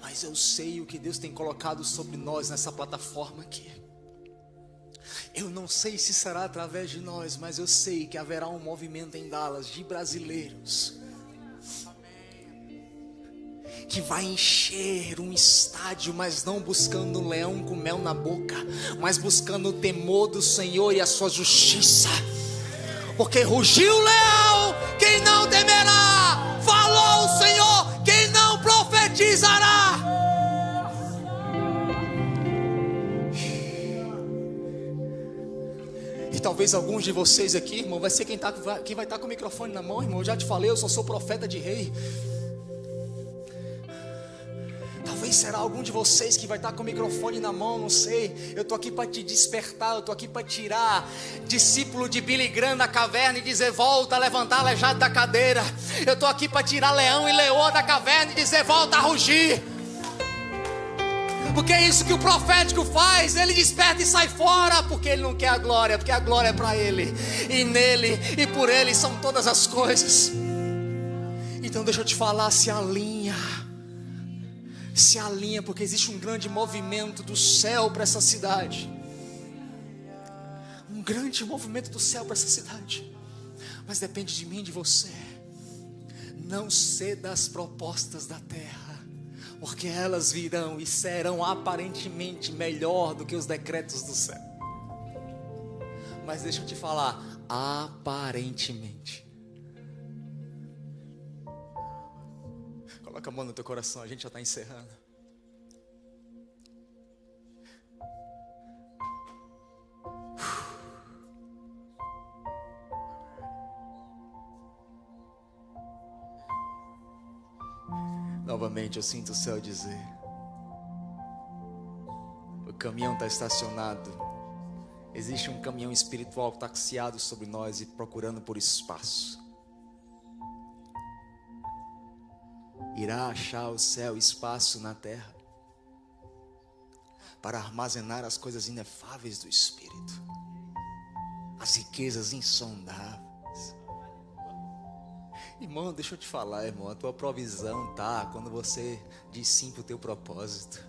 Mas eu sei o que Deus tem colocado sobre nós nessa plataforma aqui. Eu não sei se será através de nós, mas eu sei que haverá um movimento em Dallas de brasileiros que vai encher um estádio, mas não buscando um leão com mel na boca, mas buscando o temor do Senhor e a sua justiça. Porque rugiu o leão, quem não temerá? Falou o Senhor, quem não profetizará? E talvez alguns de vocês aqui, irmão, vai ser quem vai estar com o microfone na mão, irmão. Eu já te falei, eu só sou profeta de rei. Talvez será algum de vocês que vai estar com o microfone na mão, não sei. Eu estou aqui para te despertar, eu estou aqui para tirar discípulo de Billy Graham da caverna e dizer: volta a levantar aleijado da cadeira. Eu estou aqui para tirar leão e leoa da caverna e dizer: volta a rugir. Porque é isso que o profético faz. Ele desperta e sai fora, porque ele não quer a glória, porque a glória é para ele, e nele e por ele são todas as coisas. Então deixa eu te falar, se alinha, porque existe um grande movimento do céu para essa cidade. Um grande movimento do céu para essa cidade. Mas depende de mim e de você. Não ceda às propostas da terra, porque elas virão e serão aparentemente melhor do que os decretos do céu. Mas deixa eu te falar, aparentemente. Coloca a mão no teu coração, a gente já está encerrando. Novamente eu sinto o céu dizer: o caminhão está estacionado. Existe um caminhão espiritual taxiado sobre nós e procurando por espaço. Irá achar o céu espaço na terra para armazenar as coisas inefáveis do Espírito, as riquezas insondáveis. Irmão, deixa eu te falar, irmão, a tua provisão tá quando você diz sim para o teu propósito.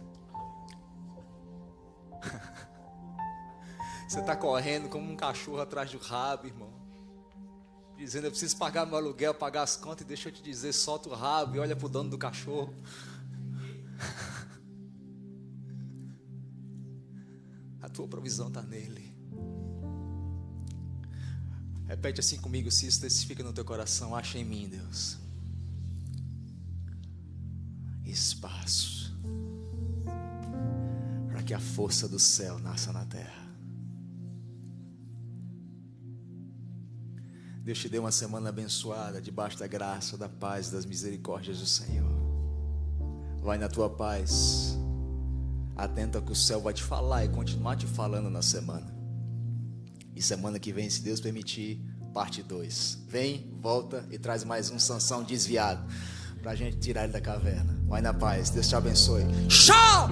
Você está correndo como um cachorro atrás do rabo, irmão, dizendo: eu preciso pagar meu aluguel, pagar as contas. E deixa eu te dizer, solta o rabo e olha para o dono do cachorro. A tua provisão está nele. Repete assim comigo, se isso testifica no teu coração: acha em mim, Deus, espaço para que a força do céu nasça na terra. Deus te deu uma semana abençoada, debaixo da graça, da paz, das misericórdias do Senhor. Vai na tua paz, atenta ao que o céu vai te falar e continuar te falando na semana. E semana que vem, se Deus permitir, parte 2. Vem, volta e traz mais um Sansão desviado, para a gente tirar ele da caverna. Vai na paz, Deus te abençoe. Tchau!